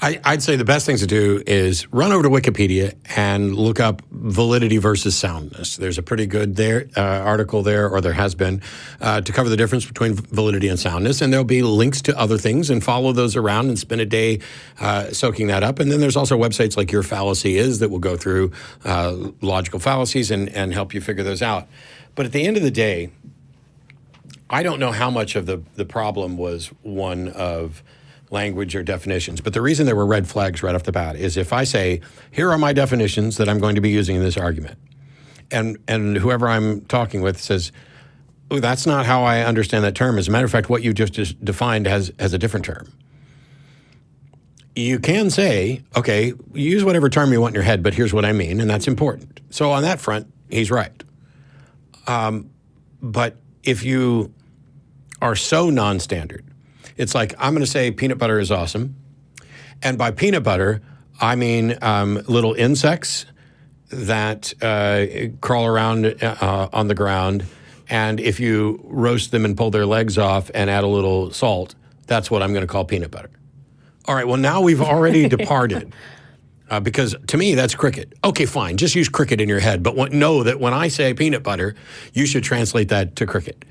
I'd say the best thing to do is run over to Wikipedia and look up validity versus soundness. There's a pretty good article there, or there has been, to cover the difference between validity and soundness. And there'll be links to other things, and follow those around and spend a day soaking that up. And then there's also websites like Your Fallacy Is that will go through logical fallacies and help you figure those out. But at the end of the day, I don't know how much of the problem was one of language or definitions. But the reason there were red flags right off the bat is if I say, here are my definitions that I'm going to be using in this argument, and whoever I'm talking with says, oh, that's not how I understand that term. As a matter of fact, what you just defined has a different term. You can say, okay, use whatever term you want in your head, but here's what I mean, and that's important. So on that front, he's right. But if you are so non-standard, it's like, I'm going to say peanut butter is awesome. And by peanut butter, I mean little insects that crawl around on the ground, and if you roast them and pull their legs off and add a little salt, that's what I'm going to call peanut butter. All right, well, now we've already departed. Because to me, that's cricket. Okay, fine. Just use cricket in your head. But know that when I say peanut butter, you should translate that to cricket.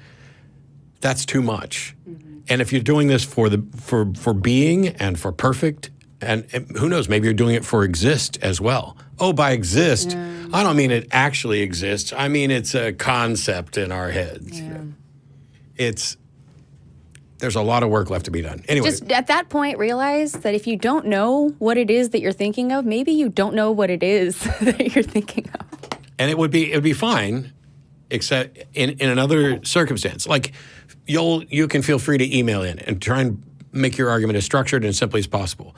That's too much. Mm-hmm. And if you're doing this for being and for perfect, and who knows, maybe you're doing it for exist as well. Oh, by exist, I don't mean it actually exists. I mean it's a concept in our heads. Yeah. There's a lot of work left to be done. Anyway. Just at that point, realize that if you don't know what it is that you're thinking of, maybe you don't know what it is that you're thinking of. And it would be fine, except in another circumstance. Like you can feel free to email in and try and make your argument as structured and simply as possible.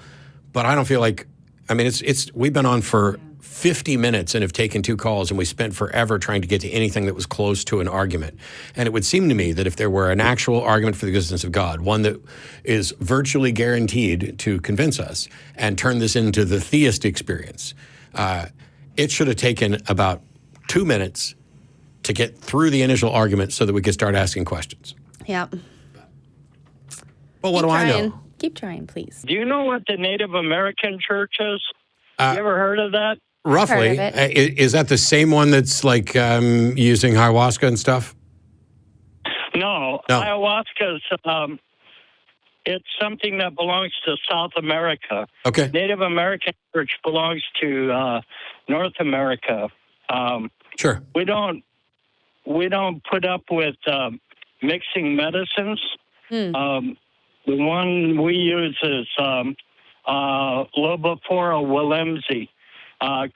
But I don't feel like, I mean, we've been on for 50 minutes and have taken 2 calls, and we spent forever trying to get to anything that was close to an argument. And it would seem to me that if there were an actual argument for the existence of God, one that is virtually guaranteed to convince us and turn this into the theist experience, it should have taken about 2 minutes to get through the initial argument so that we could start asking questions. Yep. Well, what do I know? Keep trying, please. Do you know what the Native American church is? You ever heard of that? Roughly. Is that the same one that's like using ayahuasca and stuff? No. Ayahuasca is it's something that belongs to South America. Okay. Native American church belongs to North America. Sure. We don't put up with mixing medicines. The one we use is Lobophora willemsi,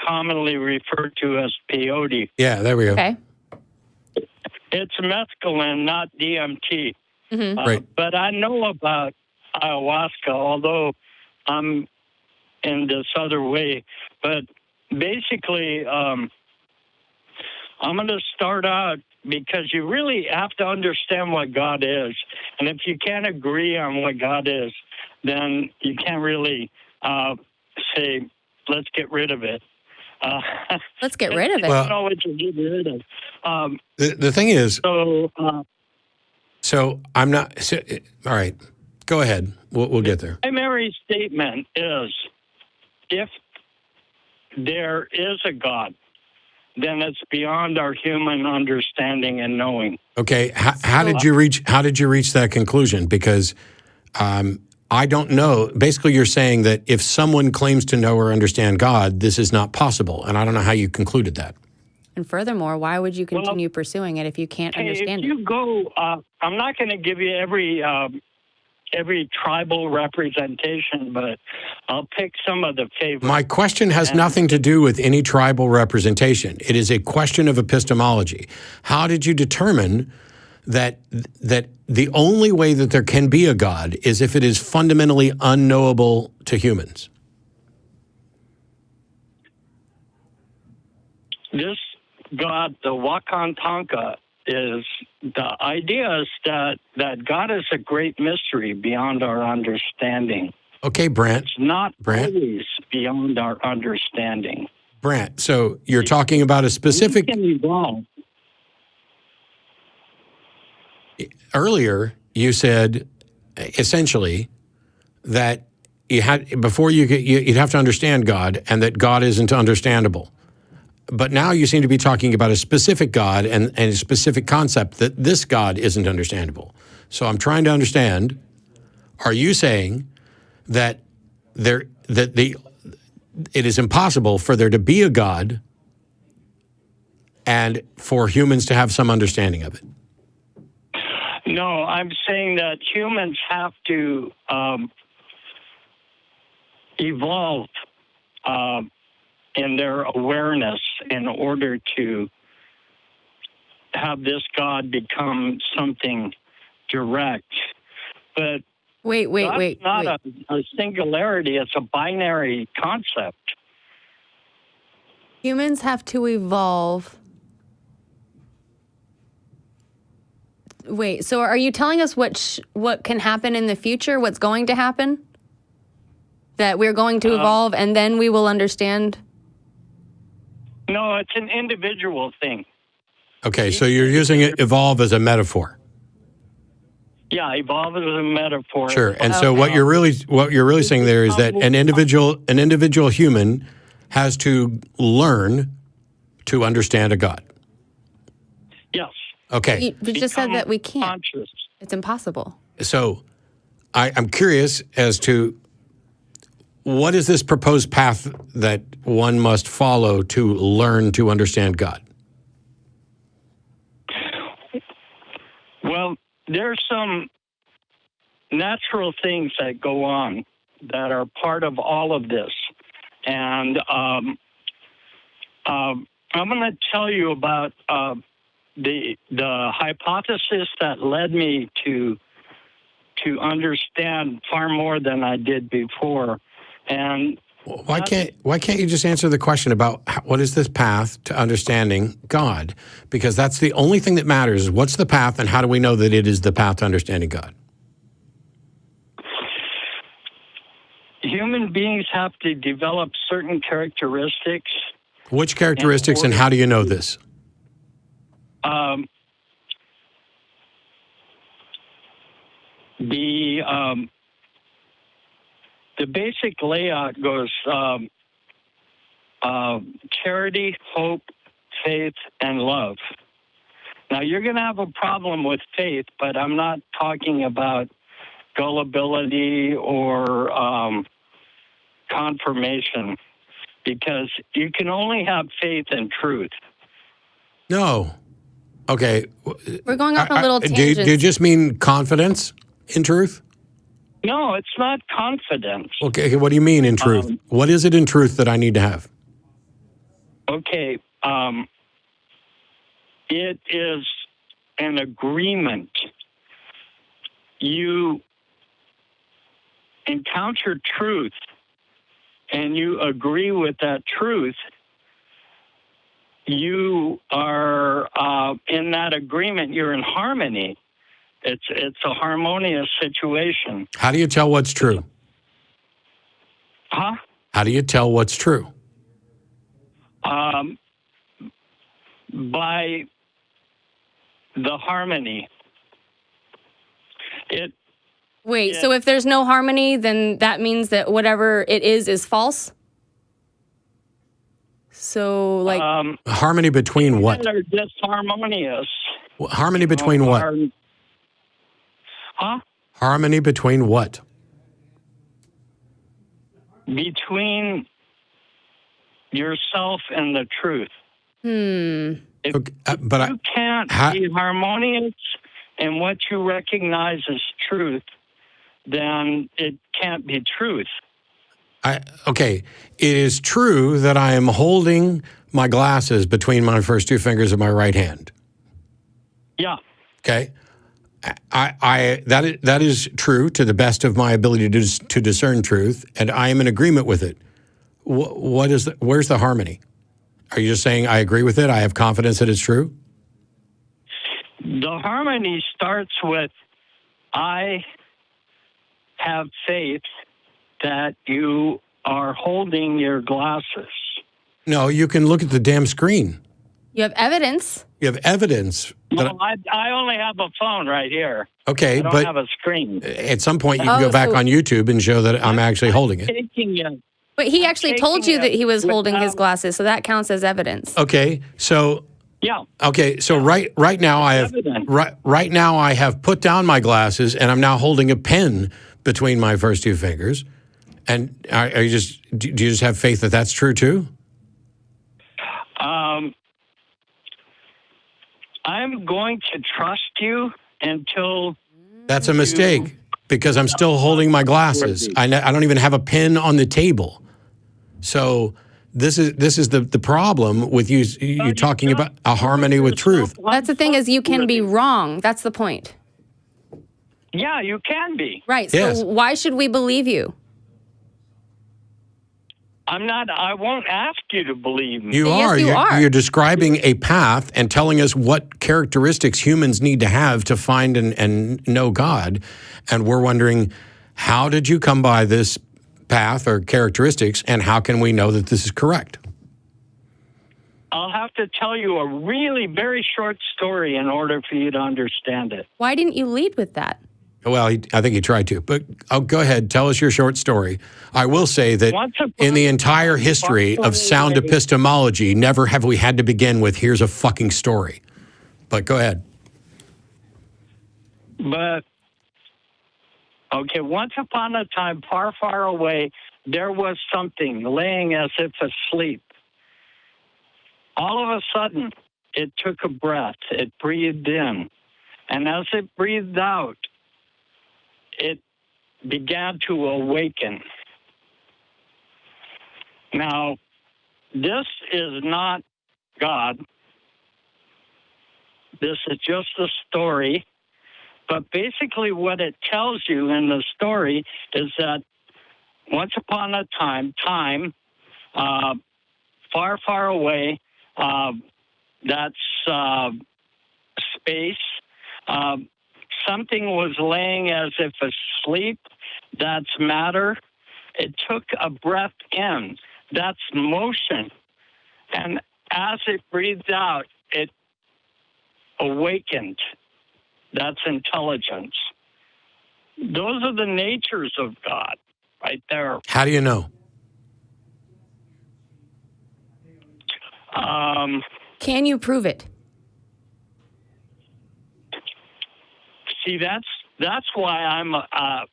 commonly referred to as peyote. Yeah, there we go. Okay. It's mescaline, not DMT. Mm-hmm. Right. But I know about ayahuasca, although I'm in this other way. But basically, I'm going to start out because you really have to understand what God is. And if you can't agree on what God is, then you can't really say, let's get rid of it. Let's get rid of it. I don't know what to get rid of. The thing is, so I'm not. So, all right, go ahead. We'll get there. My primary statement is, if there is a God, then it's beyond our human understanding and knowing. Okay, how did you reach that conclusion? Because I don't know. Basically, you're saying that if someone claims to know or understand God, this is not possible, and I don't know how you concluded that. And furthermore, why would you continue pursuing it if you can't understand it? If you go, I'm not going to give you every tribal representation, but I'll pick some of the favorites. My question has nothing to do with any tribal representation. It is a question of epistemology. How did you determine that the only way that there can be a God is if it is fundamentally unknowable to humans? This God, the Wakantanka, is the idea is that God is a great mystery beyond our understanding. Okay, Brant. It's not always beyond our understanding. Brant, so you're talking about a specific... We can evolve. Earlier, you said essentially that you'd have to understand God, and that God isn't understandable. But now you seem to be talking about a specific God and a specific concept that this God isn't understandable. So I'm trying to understand, are you saying that it is impossible for there to be a God and for humans to have some understanding of it? No, I'm saying that humans have to evolve in their awareness in order to have this God become something direct. But wait. It's not a singularity, it's a binary concept. Humans have to evolve. Wait, so are you telling us what can happen in the future, what's going to happen? That we're going to evolve and then we will understand? No, it's an individual thing. Okay, so you're using evolve as a metaphor. Yeah, evolve is a metaphor. Sure. And so what you're really saying there is that an individual human has to learn to understand a God. Yes. Okay. You just said that we can't. Conscious. It's impossible. So I'm curious as to what is this proposed path that one must follow to learn to understand God? Well, there's some natural things that go on that are part of all of this. And I'm going to tell you about the hypothesis that led me to understand far more than I did before. And why can't you just answer the question about what is this path to understanding God? Because that's the only thing that matters is what's the path and how do we know that it is the path to understanding God? Human beings have to develop certain characteristics. Which characteristics and how do you know this? The basic layout goes charity, hope, faith, and love. Now, you're going to have a problem with faith, but I'm not talking about gullibility or confirmation, because you can only have faith and truth. No. Okay. We're going off a little tangent. Do you just mean confidence in truth? No, it's not confidence. Okay, what do you mean in truth? What is it in truth that I need to have? Okay, it is an agreement. You encounter truth and you agree with that truth. You are in that agreement, you're in harmony. It's a harmonious situation. How do you tell what's true? Huh? How do you tell what's true? By the harmony. Wait, so if there's no harmony, then that means that whatever it is false? So, like... harmony between what? They're disharmonious. Harmony between what? Huh? Harmony between what? Between yourself and the truth. If But you can't be harmonious in what you recognize as truth, then it can't be truth. Okay, it is true that I am holding my glasses between my first two fingers of my right hand. Yeah. Okay. That is true to the best of my ability to discern truth, and I am in agreement with it. Where's the harmony? Are you just saying I agree with it? I have confidence that it's true? The harmony starts with I have faith that you are holding your glasses. No, you can look at the damn screen. You have evidence. You have evidence. Well, I only have a phone right here. Okay, I don't have a screen. At some point you can go back on YouTube and show that I'm actually holding it. But he actually told you that he was holding his glasses, so that counts as evidence. Okay, so yeah. Okay, so right now I have right now I have put down my glasses and I'm now holding a pen between my first two fingers. And do you just have faith that that's true too? I'm going to trust you until... That's a mistake because I'm still holding my glasses. I don't even have a pen on the table. So this is the problem with you talking about a harmony with truth. That's the thing is you can be wrong. That's the point. Yeah, you can be. Right. So why should we believe you? I won't ask you to believe me. You are. You're describing a path and telling us what characteristics humans need to have to find and know God. And we're wondering, how did you come by this path or characteristics, and how can we know that this is correct? I'll have to tell you a really very short story in order for you to understand it. Why didn't you lead with that? Well, I think he tried to, but go ahead. Tell us your short story. I will say that in the entire history of sound epistemology, never have we had to begin with, here's a fucking story. But go ahead. But, okay, once upon a time, far, far away, there was something laying as if asleep. All of a sudden, it took a breath. It breathed in. And as it breathed out, it began to awaken. Now, this is not God. This is just a story. But basically what it tells you in the story is that once upon a time, far, far away, that's space, something was laying as if asleep. That's matter. It took a breath in. That's motion. And as it breathed out, it awakened. That's intelligence. Those are the natures of God right there. How do you know? Can you prove it? See, that's why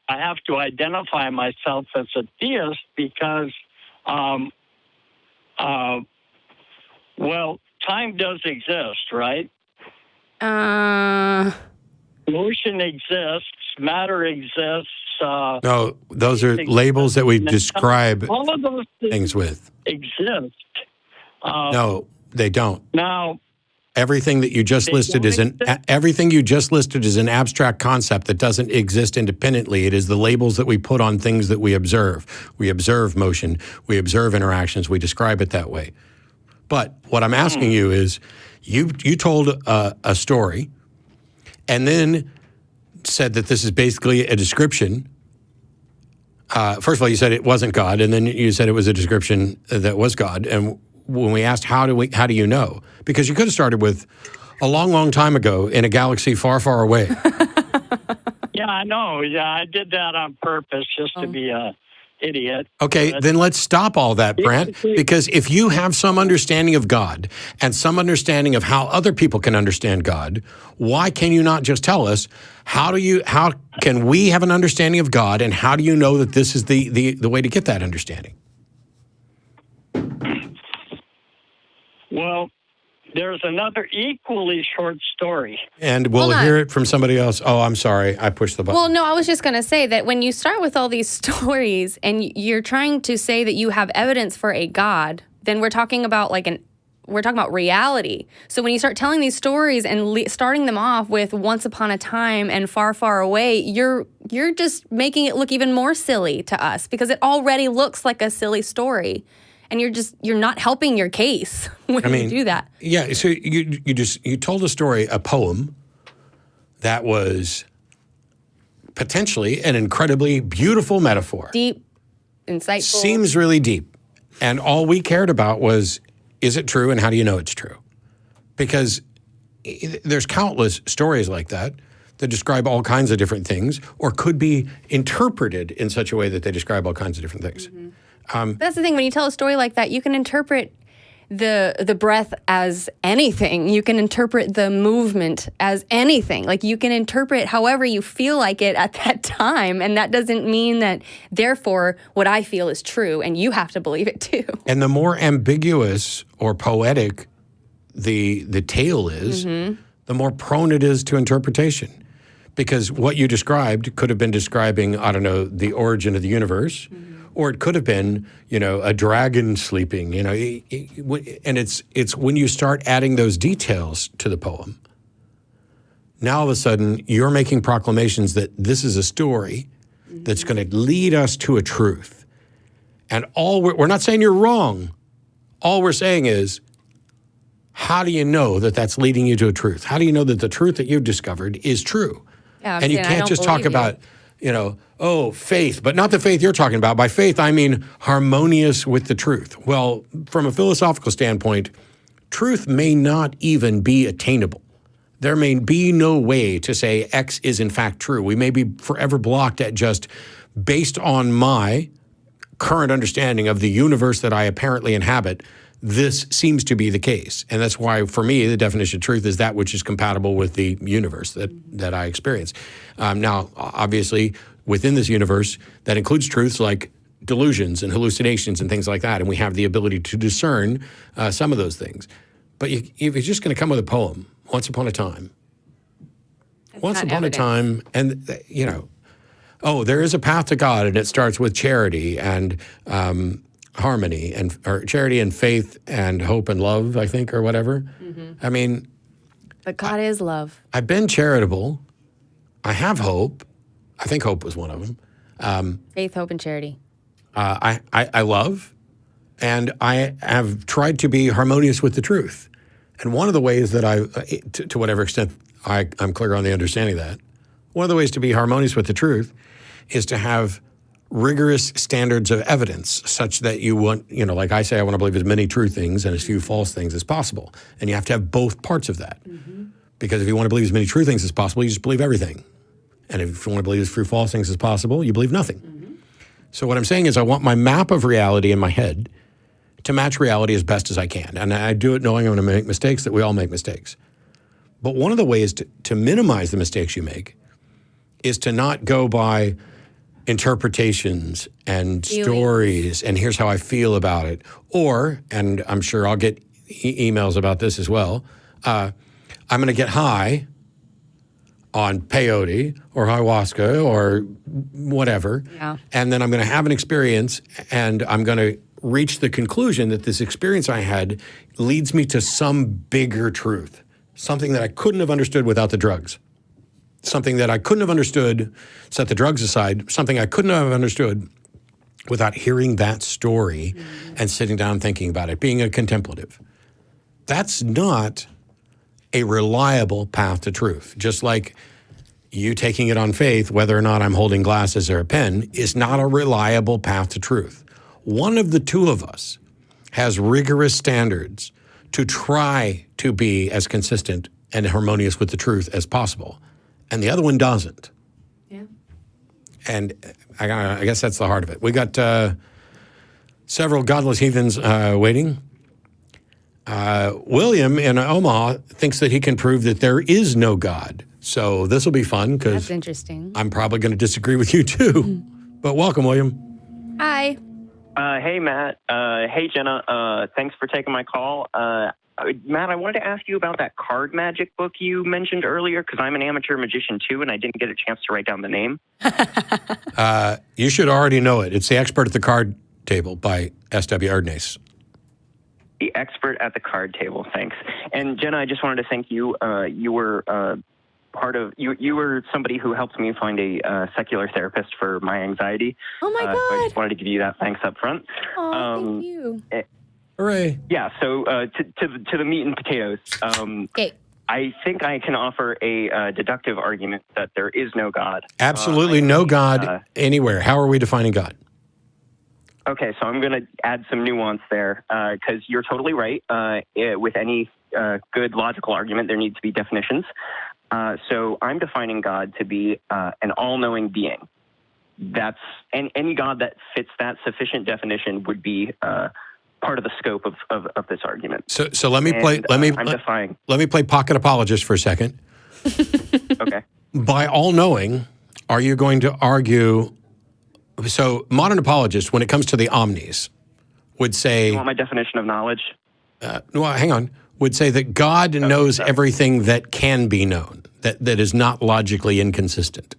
I have to identify myself as a theist because, well, time does exist, right? Motion exists, matter exists. No, those are labels that we describe all of those things with. Exist. No, they don't. Now, everything that you just listed is an abstract concept that doesn't exist independently. It is the labels that we put on things that we observe. We observe motion. We observe interactions. We describe it that way. But what I'm asking you is, you told a story, and then said that this is basically a description. First of all, you said it wasn't God, and then you said it was a description that was God. And when we asked how do you know? Because you could have started with a long, long time ago in a galaxy far, far away. Yeah, I know. Yeah, I did that on purpose just to be a idiot. Okay, then let's stop all that, Brant, because if you have some understanding of God and some understanding of how other people can understand God, why can you not just tell us how can we have an understanding of God, and how do you know that this is the way to get that understanding? Well, there's another equally short story. And we'll hear it from somebody else. Oh, I'm sorry. I pushed the button. Well, no, I was just going to say that when you start with all these stories and you're trying to say that you have evidence for a God, then we're talking about reality. So when you start telling these stories and starting them off with once upon a time and far, far away, you're just making it look even more silly to us because it already looks like a silly story. And you're not helping your case when you do that. Yeah, so you told a story, a poem, that was potentially an incredibly beautiful metaphor. Deep, insightful. Seems really deep. And all we cared about was, is it true and how do you know it's true? Because there's countless stories like that describe all kinds of different things or could be interpreted in such a way that they describe all kinds of different things. Mm-hmm. That's the thing. When you tell a story like that, you can interpret the breath as anything. You can interpret the movement as anything. Like you can interpret however you feel like it at that time. And that doesn't mean that, therefore, what I feel is true and you have to believe it too. And the more ambiguous or poetic the tale is, the more prone it is to interpretation. Because what you described could have been describing, I don't know, the origin of the universe. Or it could have been, a dragon sleeping, and it's when you start adding those details to the poem, now all of a sudden you're making proclamations that this is a story that's going to lead us to a truth. And we're not saying you're wrong. All we're saying is, how do you know that that's leading you to a truth? How do you know that the truth that you've discovered is true? Yeah, and you can't just talk about... faith, but not the faith you're talking about. By faith, I mean harmonious with the truth. Well, from a philosophical standpoint, truth may not even be attainable. There may be no way to say X is in fact true. We may be forever blocked at just based on my current understanding of the universe that I apparently inhabit, this seems to be the case. And that's why, for me, the definition of truth is that which is compatible with the universe that I experience. Now, obviously, within this universe, that includes truths like delusions and hallucinations and things like that. And we have the ability to discern some of those things. But if you're just going to come with a poem, once upon a time, and, there is a path to God, and it starts with charity and harmony, or charity and faith and hope and love, I think, or whatever. Mm-hmm. I mean, but God is love. I've been charitable. I have hope. I think hope was one of them. Faith, hope, and charity. I love, and I have tried to be harmonious with the truth. And one of the ways that to whatever extent I'm clear on the understanding of that, one of the ways to be harmonious with the truth is to have rigorous standards of evidence such that you want, like I say, I want to believe as many true things and as few false things as possible. And you have to have both parts of that. Mm-hmm. Because if you want to believe as many true things as possible, you just believe everything. And if you want to believe as few false things as possible, you believe nothing. Mm-hmm. So what I'm saying is I want my map of reality in my head to match reality as best as I can. And I do it knowing I'm going to make mistakes, that we all make mistakes. But one of the ways to minimize the mistakes you make is to not go by interpretations and stories and here's how I feel about it. Or, and I'm sure I'll get emails about this as well, I'm going to get high on peyote or ayahuasca or whatever, and then I'm going to have an experience and I'm going to reach the conclusion that this experience I had leads me to some bigger truth, something that I couldn't have understood without the drugs. Something that I couldn't have understood, set the drugs aside, something I couldn't have understood without hearing that story and sitting down thinking about it, being a contemplative. That's not a reliable path to truth. Just like you taking it on faith, whether or not I'm holding glasses or a pen, is not a reliable path to truth. One of the two of us has rigorous standards to try to be as consistent and harmonious with the truth as possible. And the other one doesn't. Yeah. And I guess that's the heart of it. We got several godless heathens waiting. William in Omaha thinks that he can prove that there is no God. So this will be fun because that's interesting. I'm probably going to disagree with you too. But welcome, William. Hi. Hey, Matt. Hey, Jenna. Thanks for taking my call. Matt, I wanted to ask you about that card magic book you mentioned earlier, because I'm an amateur magician too, and I didn't get a chance to write down the name. You should already know it. It's The Expert at the Card Table by S.W. Erdnase. The Expert at the Card Table, thanks. And Jenna, I just wanted to thank you. You were you were somebody who helped me find a secular therapist for my anxiety. Oh my God. So I just wanted to give you that thanks up front. Oh, thank you. Hooray. Yeah, so to the meat and potatoes. Okay. I think I can offer a deductive argument that there is no God. Absolutely no God anywhere. How are we defining God? Okay, so I'm going to add some nuance there because you're totally right. With any good logical argument, there needs to be definitions. So I'm defining God to be an all-knowing being. That's any God that fits that sufficient definition would be part of the scope of this argument. So let me play pocket apologist for a second. Okay. By all-knowing, are you going to argue? So modern apologists, when it comes to the omnis, would say. You want my definition of knowledge? Well, hang on. Would say that God knows everything that can be known, that is not logically inconsistent.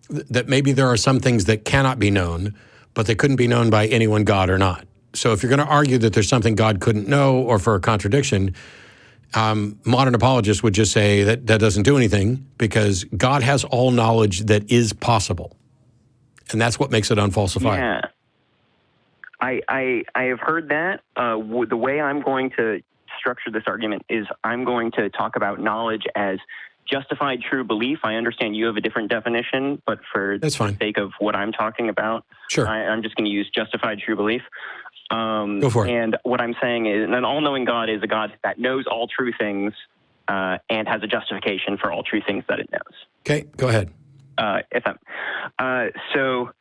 That maybe there are some things that cannot be known, but they couldn't be known by anyone, God or not. So if you're going to argue that there's something God couldn't know or for a contradiction, modern apologists would just say that doesn't do anything because God has all knowledge that is possible. And that's what makes it unfalsifiable. Yeah. I have heard that. The way I'm going to structure this argument is I'm going to talk about knowledge as justified true belief, I understand you have a different definition, but for the sake of what I'm talking about, sure. I'm just going to use justified true belief. Go for it. And what I'm saying is an all-knowing God is a God that knows all true things and has a justification for all true things that it knows. Okay, go ahead. So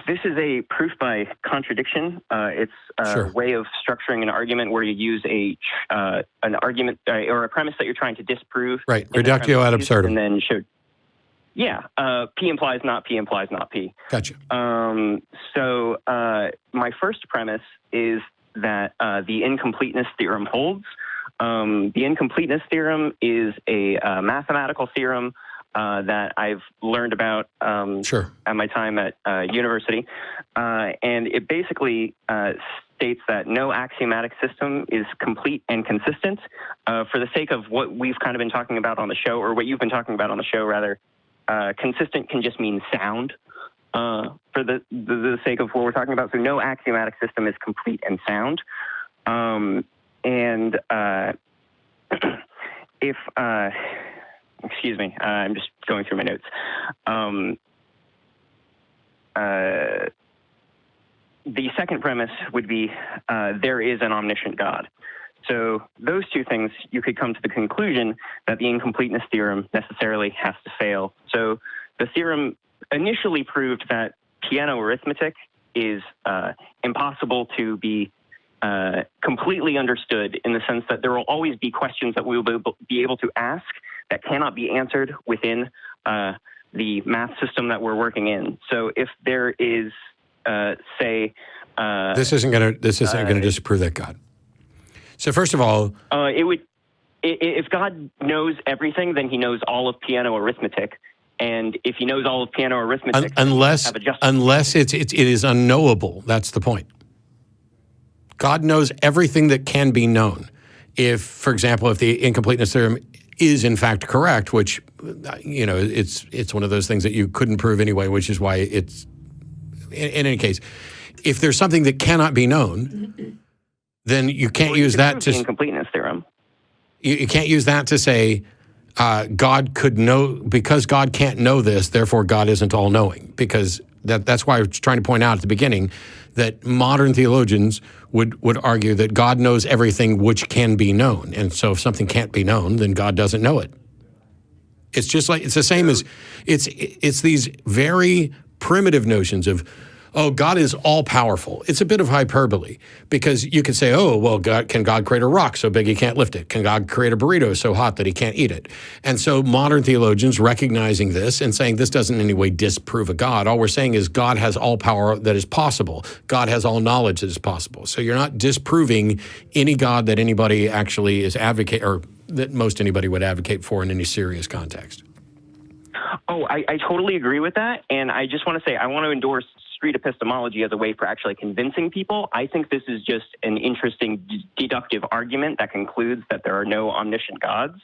this is a proof by contradiction. It's a way of structuring an argument where you use an argument or a premise that you're trying to disprove. Right, reductio ad absurdum. And then show, P implies not P implies not P. Gotcha. So my first premise is that the incompleteness theorem holds. The incompleteness theorem is a mathematical theorem that I've learned about at my time at university. And it basically states that no axiomatic system is complete and consistent. For the sake of what we've kind of been talking about on the show, or what you've been talking about on the show, rather, consistent can just mean sound for the sake of what we're talking about. So no axiomatic system is complete and sound. If excuse me, I'm just going through my notes. The second premise would be there is an omniscient God. So those two things, you could come to the conclusion that the incompleteness theorem necessarily has to fail. So the theorem initially proved that piano arithmetic is impossible to be completely understood, in the sense that there will always be questions that we will be able to ask that cannot be answered within the math system that we're working in. So if there is, say, this isn't going to disprove that God. So first of all, it would. If God knows everything, then He knows all of piano arithmetic. And if He knows all of piano arithmetic, unless it is unknowable, that's the point. God knows everything that can be known. If, for example, if the incompleteness theorem is in fact correct, which, you know, it's one of those things that you couldn't prove anyway, which is why it's, in any case, if there's something that cannot be known, then you can't use that to... the incompleteness theorem. You can't use that to say God could know, because God can't know this, therefore God isn't all-knowing, because that's why I was trying to point out at the beginning that modern theologians would argue that God knows everything which can be known. And so if something can't be known, then God doesn't know it. It's just like, it's the same as, it's these very primitive notions of, oh, God is all-powerful. It's a bit of hyperbole, because you could say, oh, well, can God create a rock so big he can't lift it? Can God create a burrito so hot that he can't eat it? And so modern theologians recognizing this and saying this doesn't in any way disprove a God. All we're saying is God has all power that is possible. God has all knowledge that is possible. So you're not disproving any God that anybody actually is advocate, or that most anybody would advocate for in any serious context. Oh, I totally agree with that. And I just want to say, I want to endorse street epistemology as a way for actually convincing people. I think this is just an interesting deductive argument that concludes that there are no omniscient gods.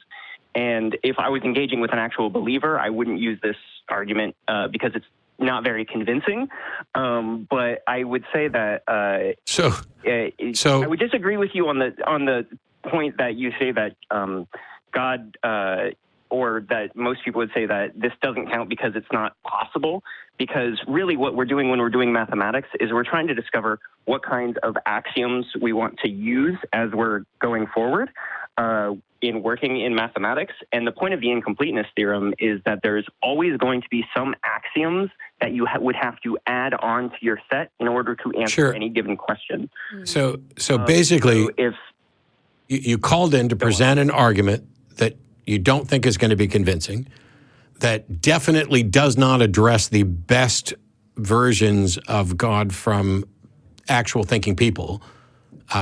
And if I was engaging with an actual believer, I wouldn't use this argument because it's not very convincing. But I would say that so I would disagree with you on the point that you say that God or that most people would say that this doesn't count because it's not possible. Because really what we're doing when we're doing mathematics is we're trying to discover what kinds of axioms we want to use as we're going forward in working in mathematics. And the point of the incompleteness theorem is that there's always going to be some axioms that you would have to add on to your set in order to answer any given question. So basically, if you called in to present an argument that you don't think is going to be convincing, that definitely does not address the best versions of God from actual thinking people,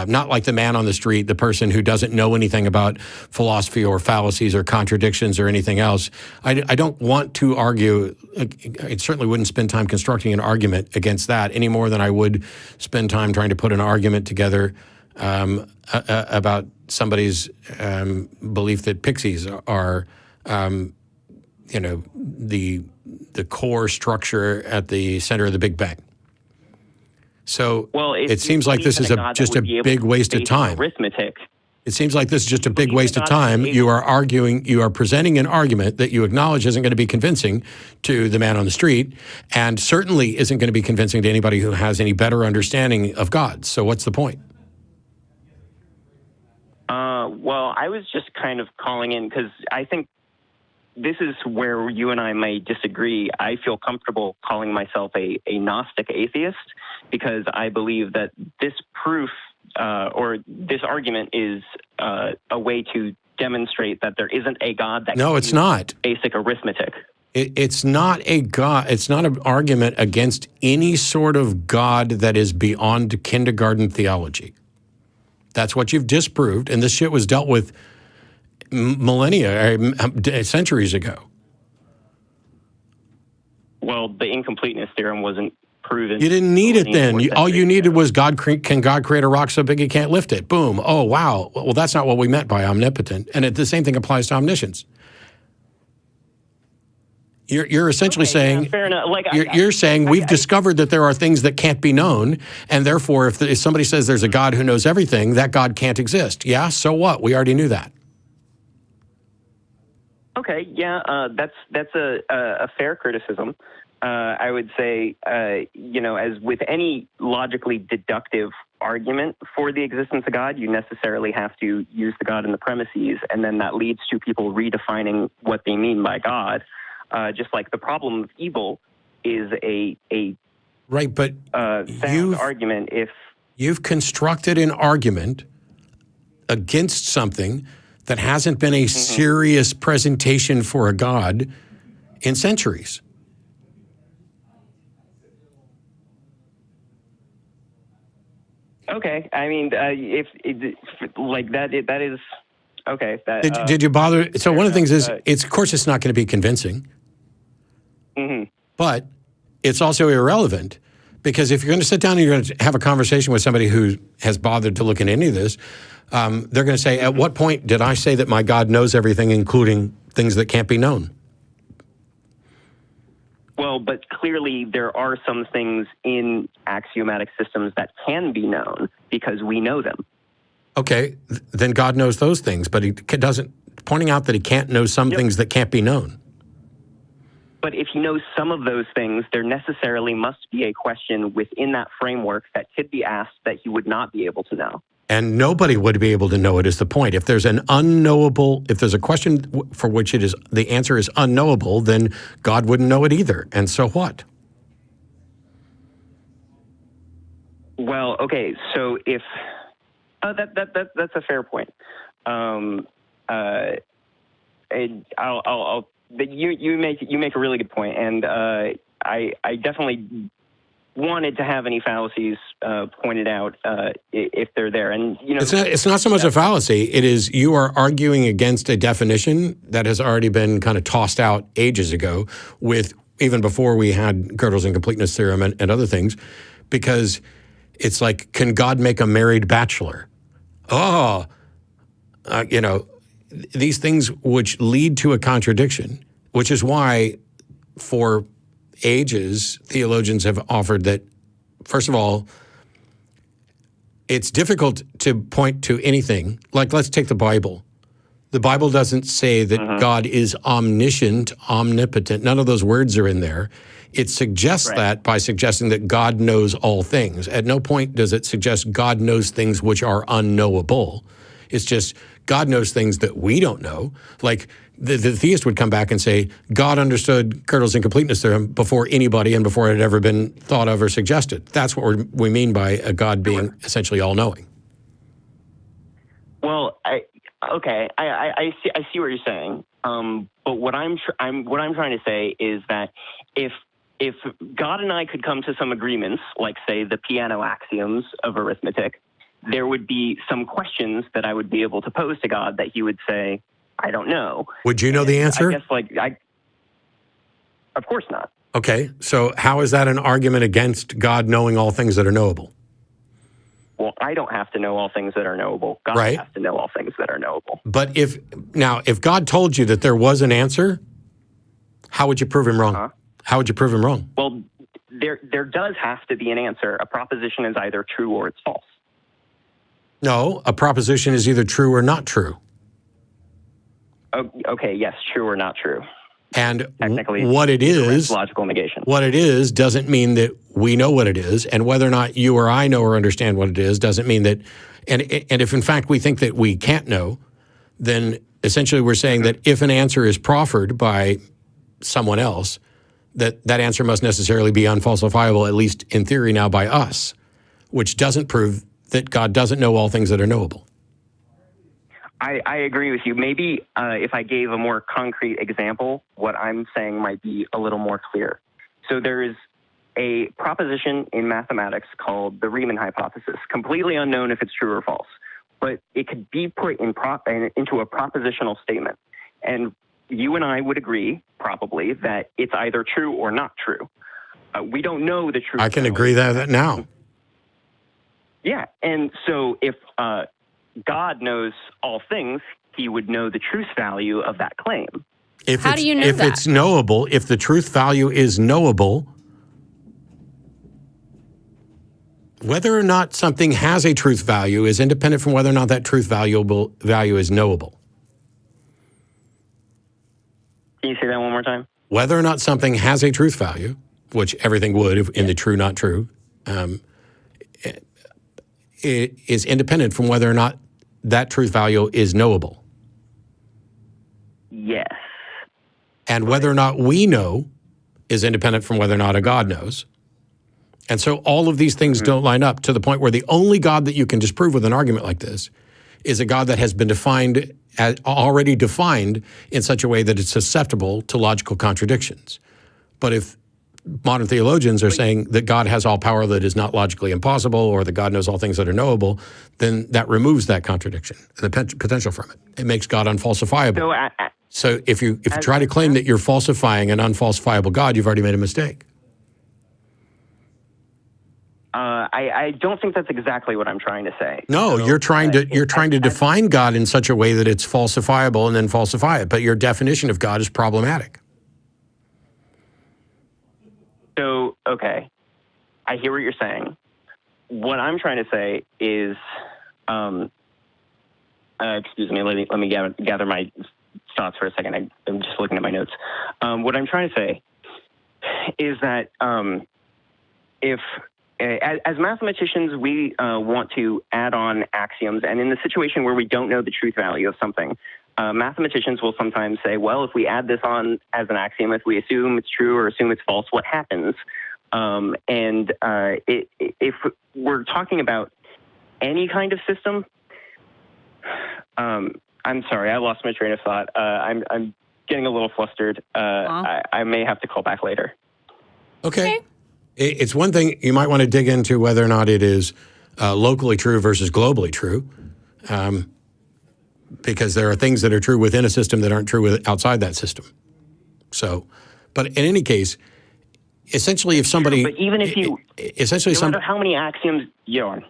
not like the man on the street, the person who doesn't know anything about philosophy or fallacies or contradictions or anything else. I don't want to argue, I certainly wouldn't spend time constructing an argument against that any more than I would spend time trying to put an argument together about somebody's belief that pixies are the core structure at the center of the Big Bang. So it seems like this is just a big waste of time. Arithmetic, It seems like this is just a big waste of time. You are presenting an argument that you acknowledge isn't going to be convincing to the man on the street, and certainly isn't going to be convincing to anybody who has any better understanding of God. So what's the point? Well, I was just kind of calling in because I think this is where you and I may disagree. I feel comfortable calling myself a Gnostic atheist because I believe that this proof or this argument is a way to demonstrate that there isn't a God that No, it's not. Basic arithmetic. It's not a God. It's not an argument against any sort of God that is beyond kindergarten theology. That's what you've disproved, and this shit was dealt with millennia, centuries ago. Well, the incompleteness theorem wasn't proven. You didn't need it then. All you needed was can God create a rock so big he can't lift it? Boom. Oh, wow. Well, that's not what we meant by omnipotent. And the same thing applies to omniscience. You're essentially saying, fair enough. You're saying we've discovered that there are things that can't be known, and therefore if somebody says there's a God who knows everything, that God can't exist. Yeah, so what? We already knew that. Okay, yeah, that's a fair criticism. I would say, as with any logically deductive argument for the existence of God, you necessarily have to use the God in the premises, and then that leads to people redefining what they mean by God. Just like the problem of evil is a right, but sound argument. If you've constructed an argument against something that hasn't been a serious presentation for a God in centuries. Okay, I mean, if like that is okay. Did you bother? So one of the things is, of course, it's not going to be convincing. But it's also irrelevant because if you're going to sit down and you're going to have a conversation with somebody who has bothered to look into any of this, they're going to say, at what point did I say that my God knows everything, including things that can't be known? Well, but clearly there are some things in axiomatic systems that can be known because we know them. Okay, then God knows those things, but he doesn't, pointing out that he can't know some things that can't be known. But if he knows some of those things, there necessarily must be a question within that framework that could be asked that he would not be able to know. And nobody would be able to know it is the point. If there's an unknowable, if there's a question for which it is, the answer is unknowable, then God wouldn't know it either. And so what? Well, okay, so if that's a fair point. You make a really good point, and I definitely wanted to have any fallacies pointed out if they're there. And it's not so much a fallacy. It is you are arguing against a definition that has already been kind of tossed out ages ago, with even before we had Gödel's incompleteness theorem and other things, because it's like, can God make a married bachelor? These things which lead to a contradiction, which is why for ages theologians have offered that, first of all, it's difficult to point to anything. Like, let's take the Bible. The Bible doesn't say that God is omniscient, omnipotent. None of those words are in there. It suggests that by suggesting that God knows all things. At no point does it suggest God knows things which are unknowable. It's just God knows things that we don't know. Like the theist would come back and say, God understood Gödel's incompleteness theorem before anybody and before it had ever been thought of or suggested. That's what we mean by a God being essentially all-knowing. Well, I see what you're saying. But what I'm trying to say is that if God and I could come to some agreements, like say the piano axioms of arithmetic, there would be some questions that I would be able to pose to God that he would say, I don't know. Would you know the answer? I guess of course not. Okay, so how is that an argument against God knowing all things that are knowable? Well, I don't have to know all things that are knowable. God has to know all things that are knowable. But if God told you that there was an answer, how would you prove him wrong? How would you prove him wrong? Well, there does have to be an answer. A proposition is either true or it's false. No, a proposition is either true or not true. Okay, yes, true or not true. And Technically, what it is, logical negation. what it is doesn't mean that we know what it is, and whether or not you or I know or understand what it is doesn't mean that. And if in fact we think that we can't know, then essentially we're saying that if an answer is proffered by someone else, that answer must necessarily be unfalsifiable, at least in theory now by us, which doesn't prove that God doesn't know all things that are knowable. I agree with you. Maybe if I gave a more concrete example, what I'm saying might be a little more clear. So there is a proposition in mathematics called the Riemann hypothesis, completely unknown if it's true or false, but it could be put into a propositional statement. And you and I would agree, probably, that it's either true or not true. We don't know the truth. I can agree that now. Yeah, and so if God knows all things, he would know the truth value of that claim. How do you know if that? it's knowable, if the truth value is knowable, whether or not something has a truth value is independent from whether or not that truth value is knowable. Can you say that one more time? Whether or not something has a truth value, which everything would in the true, not true, it is independent from whether or not that truth value is knowable. Yes. And whether or not we know is independent from whether or not a God knows. And so all of these things don't line up to the point where the only God that you can disprove with an argument like this is a God that has been already defined in such a way that it's susceptible to logical contradictions. But if modern theologians are saying that God has all power that is not logically impossible, or that God knows all things that are knowable, then that removes that contradiction, the potential from it. It makes God unfalsifiable. So if you try to claim that you're falsifying an unfalsifiable God, you've already made a mistake. I don't think that's exactly what I'm trying to say. No, So, you're trying to define God in such a way that it's falsifiable and then falsify it. But your definition of God is problematic. So, okay, I hear what you're saying. What I'm trying to say is, excuse me, let me gather my thoughts for a second. I'm just looking at my notes. What I'm trying to say is that as mathematicians, we want to add on axioms, and in the situation where we don't know the truth value of something, mathematicians will sometimes say, well, if we add this on as an axiom, if we assume it's true or assume it's false, what happens? If we're talking about any kind of system, I'm sorry, I lost my train of thought. I'm getting a little flustered. I may have to call back later. Okay. It's one thing you might want to dig into whether or not it is locally true versus globally true. Because there are things that are true within a system that aren't true outside that system. So, but in any case, essentially, if somebody, but even if you, essentially, no matter how many axioms you're on.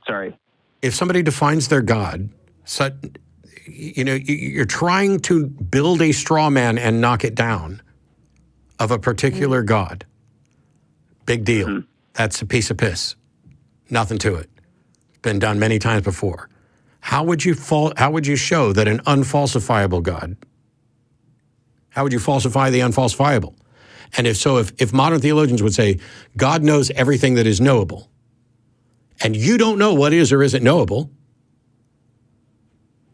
Sorry. If somebody defines their God, you're trying to build a straw man and knock it down of a particular God. Big deal. Mm-hmm. That's a piece of piss. Nothing to it. Been done many times before. How would you show that an unfalsifiable God? How would you falsify the unfalsifiable? And if modern theologians would say God knows everything that is knowable, and you don't know what is or isn't knowable,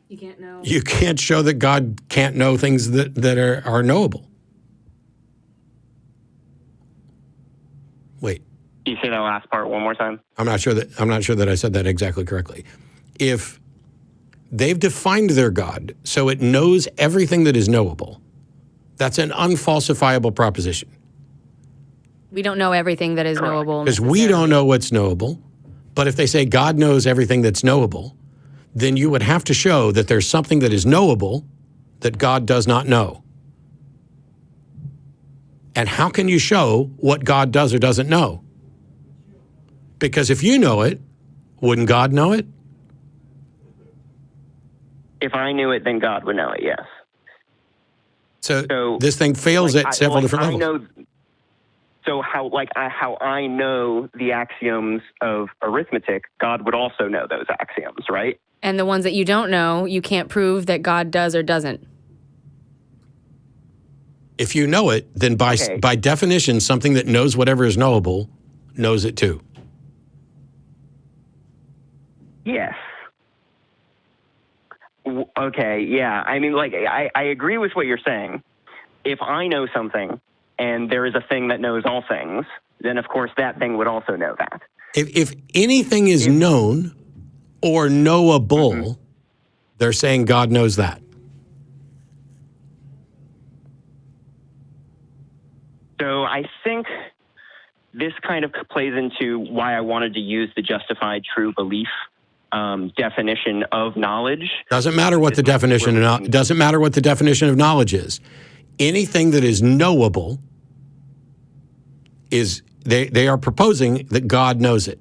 you can't know. You can't show that God can't know things that are knowable. Wait. Can you say that last part one more time? I'm not sure that I said that exactly correctly. If they've defined their God so it knows everything that is knowable, that's an unfalsifiable proposition. We don't know everything that is knowable. Because we don't know what's knowable. But if they say God knows everything that's knowable, then you would have to show that there's something that is knowable that God does not know. And how can you show what God does or doesn't know? Because if you know it, wouldn't God know it? If I knew it, then God would know it, yes. So this thing fails at several different levels. So how I know the axioms of arithmetic, God would also know those axioms, right? And the ones that you don't know, you can't prove that God does or doesn't. If you know it, then by definition, something that knows whatever is knowable knows it too. Yes. Okay, yeah. I mean, like, I agree with what you're saying. If I know something and there is a thing that knows all things, then of course that thing would also know that. If anything is known or knowable, they're saying God knows that. So I think this kind of plays into why I wanted to use the justified true belief definition of knowledge. Doesn't matter what the definition of knowledge is. Anything that is knowable is they are proposing that God knows it.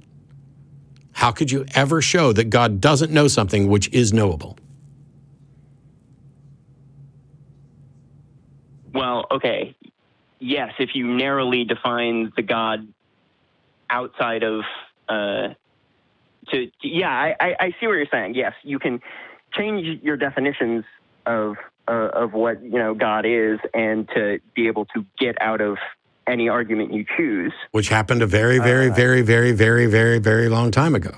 How could you ever show that God doesn't know something which is knowable? Well, okay. Yes, if you narrowly define the God outside of, I see what you're saying. Yes, you can change your definitions of what God is, and to be able to get out of any argument you choose. Which happened a very, very, very, very, very, very, very long time ago.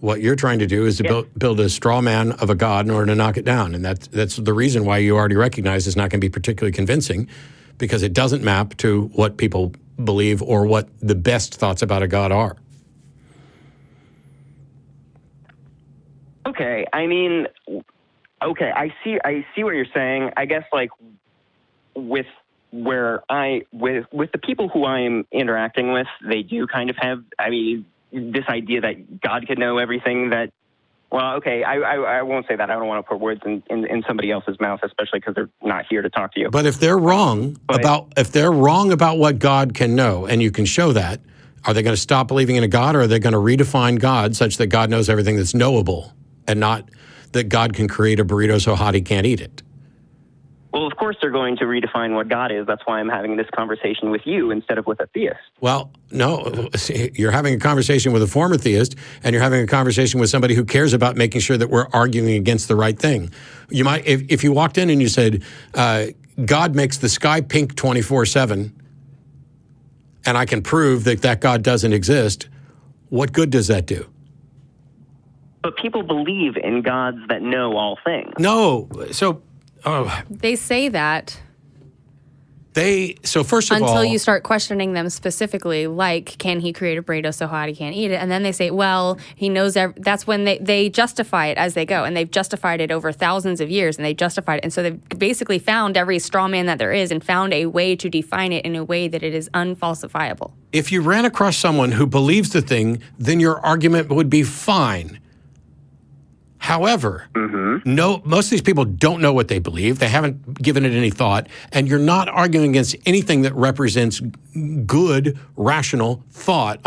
What you're trying to do is to build a straw man of a God in order to knock it down, and that's the reason why you already recognize it's not going to be particularly convincing. Because it doesn't map to what people believe or what the best thoughts about a God are. Okay, I mean, I see what you're saying. I guess, like, with the people who I am interacting with, they do kind of have, this idea that God could know everything that. Well, okay, I won't say that. I don't want to put words in somebody else's mouth, especially because they're not here to talk to you. But if they're wrong about what God can know, and you can show that, are they going to stop believing in a God, or are they going to redefine God such that God knows everything that's knowable, and not that God can create a burrito so hot he can't eat it? Well, of course they're going to redefine what God is. That's why I'm having this conversation with you instead of with a theist. Well, no, you're having a conversation with a former theist, and you're having a conversation with somebody who cares about making sure that we're arguing against the right thing. You might, if you walked in and you said, God makes the sky pink 24/7, and I can prove that God doesn't exist, what good does that do? But people believe in gods that know all things. No, They say that. So first of all, until you start questioning them specifically, like, can he create a burrito so hot he can't eat it? And then they say, well, he knows. That's when they justify it as they go. And they've justified it over thousands of years, and they've justified it. And so they've basically found every straw man that there is and found a way to define it in a way that it is unfalsifiable. If you ran across someone who believes the thing, then your argument would be fine. However, no, most of these people don't know what they believe. They haven't given it any thought. And you're not arguing against anything that represents good, rational thought.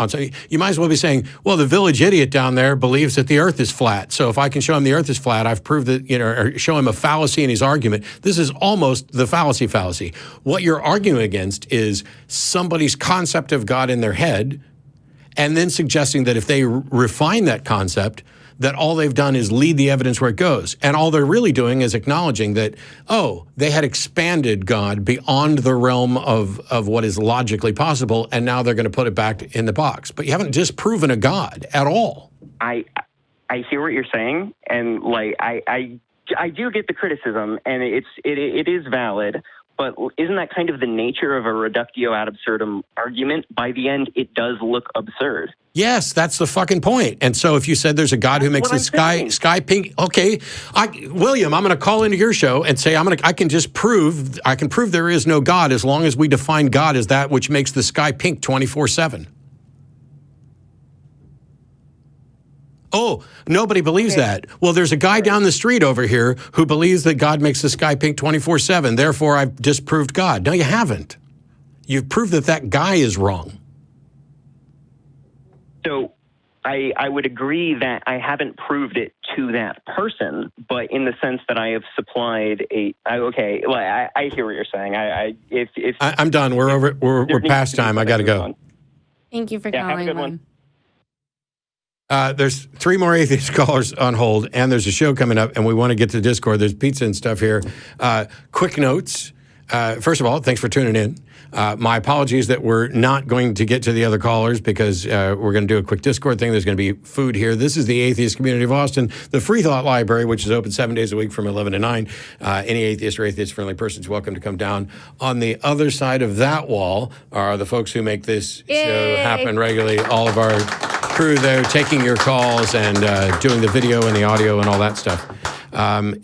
You might as well be saying, well, the village idiot down there believes that the earth is flat. So if I can show him the earth is flat, I've proved that, or show him a fallacy in his argument. This is almost the fallacy. What you're arguing against is somebody's concept of God in their head, and then suggesting that if they refine that concept, that all they've done is lead the evidence where it goes. And all they're really doing is acknowledging that, they had expanded God beyond the realm of what is logically possible, and now they're going to put it back in the box. But you haven't disproven a God at all. I hear what you're saying, and like I do get the criticism, and it is valid. But isn't that kind of the nature of a reductio ad absurdum argument? By the end, it does look absurd. Yes, that's the fucking point. And so if you said there's a God who makes the sky pink, okay, William, I'm going to call into your show and say I can prove there is no God as long as we define God as that which makes the sky pink 24/7. Oh, nobody believes that. Well, there's a guy down the street over here who believes that God makes the sky pink 24/7. Therefore, I've disproved God. No, you haven't. You've proved that guy is wrong. So I would agree that I haven't proved it to that person, but in the sense that I have supplied I hear what you're saying. I'm done. We're past time. I got to go. Thank you for Yeah, calling. have a good one. There's 3 more atheist callers on hold, and there's a show coming up, and we want to get to Discord. There's pizza and stuff here. Quick notes. First of all, thanks for tuning in. My apologies that we're not going to get to the other callers because we're going to do a quick Discord thing. There's going to be food here. This is the Atheist Community of Austin, the Free Thought Library, which is open 7 days a week from 11 to 9. Any atheist or atheist-friendly person is welcome to come down. On the other side of that wall are the folks who make this show happen regularly. All of our crew there taking your calls and doing the video and the audio and all that stuff.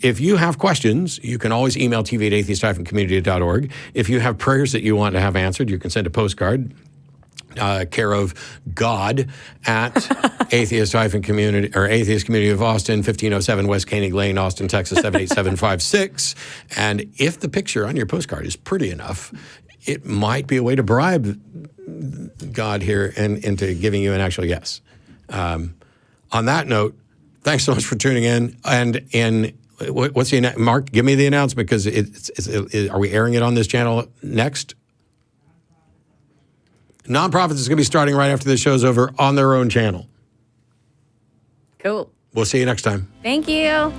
If you have questions, you can always email tv@atheist-community.org. If you have prayers that you want to have answered, you can send a postcard, care of God at Atheist-Community or Atheist Community of Austin, 1507 West Koenig Lane, Austin, Texas, 78756. And if the picture on your postcard is pretty enough, it might be a way to bribe God here and into giving you an actual yes. On that note, thanks so much for tuning in. And what's the Mark? Give me the announcement because are we airing it on this channel next? Nonprofits is going to be starting right after this show's over on their own channel. Cool. We'll see you next time. Thank you.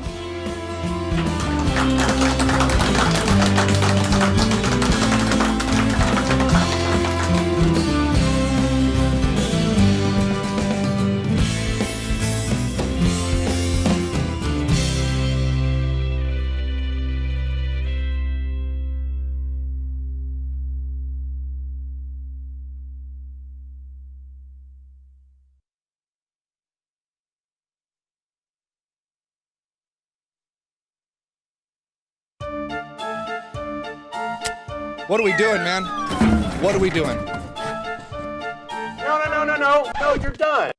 What are we doing, man? What are we doing? No, you're done.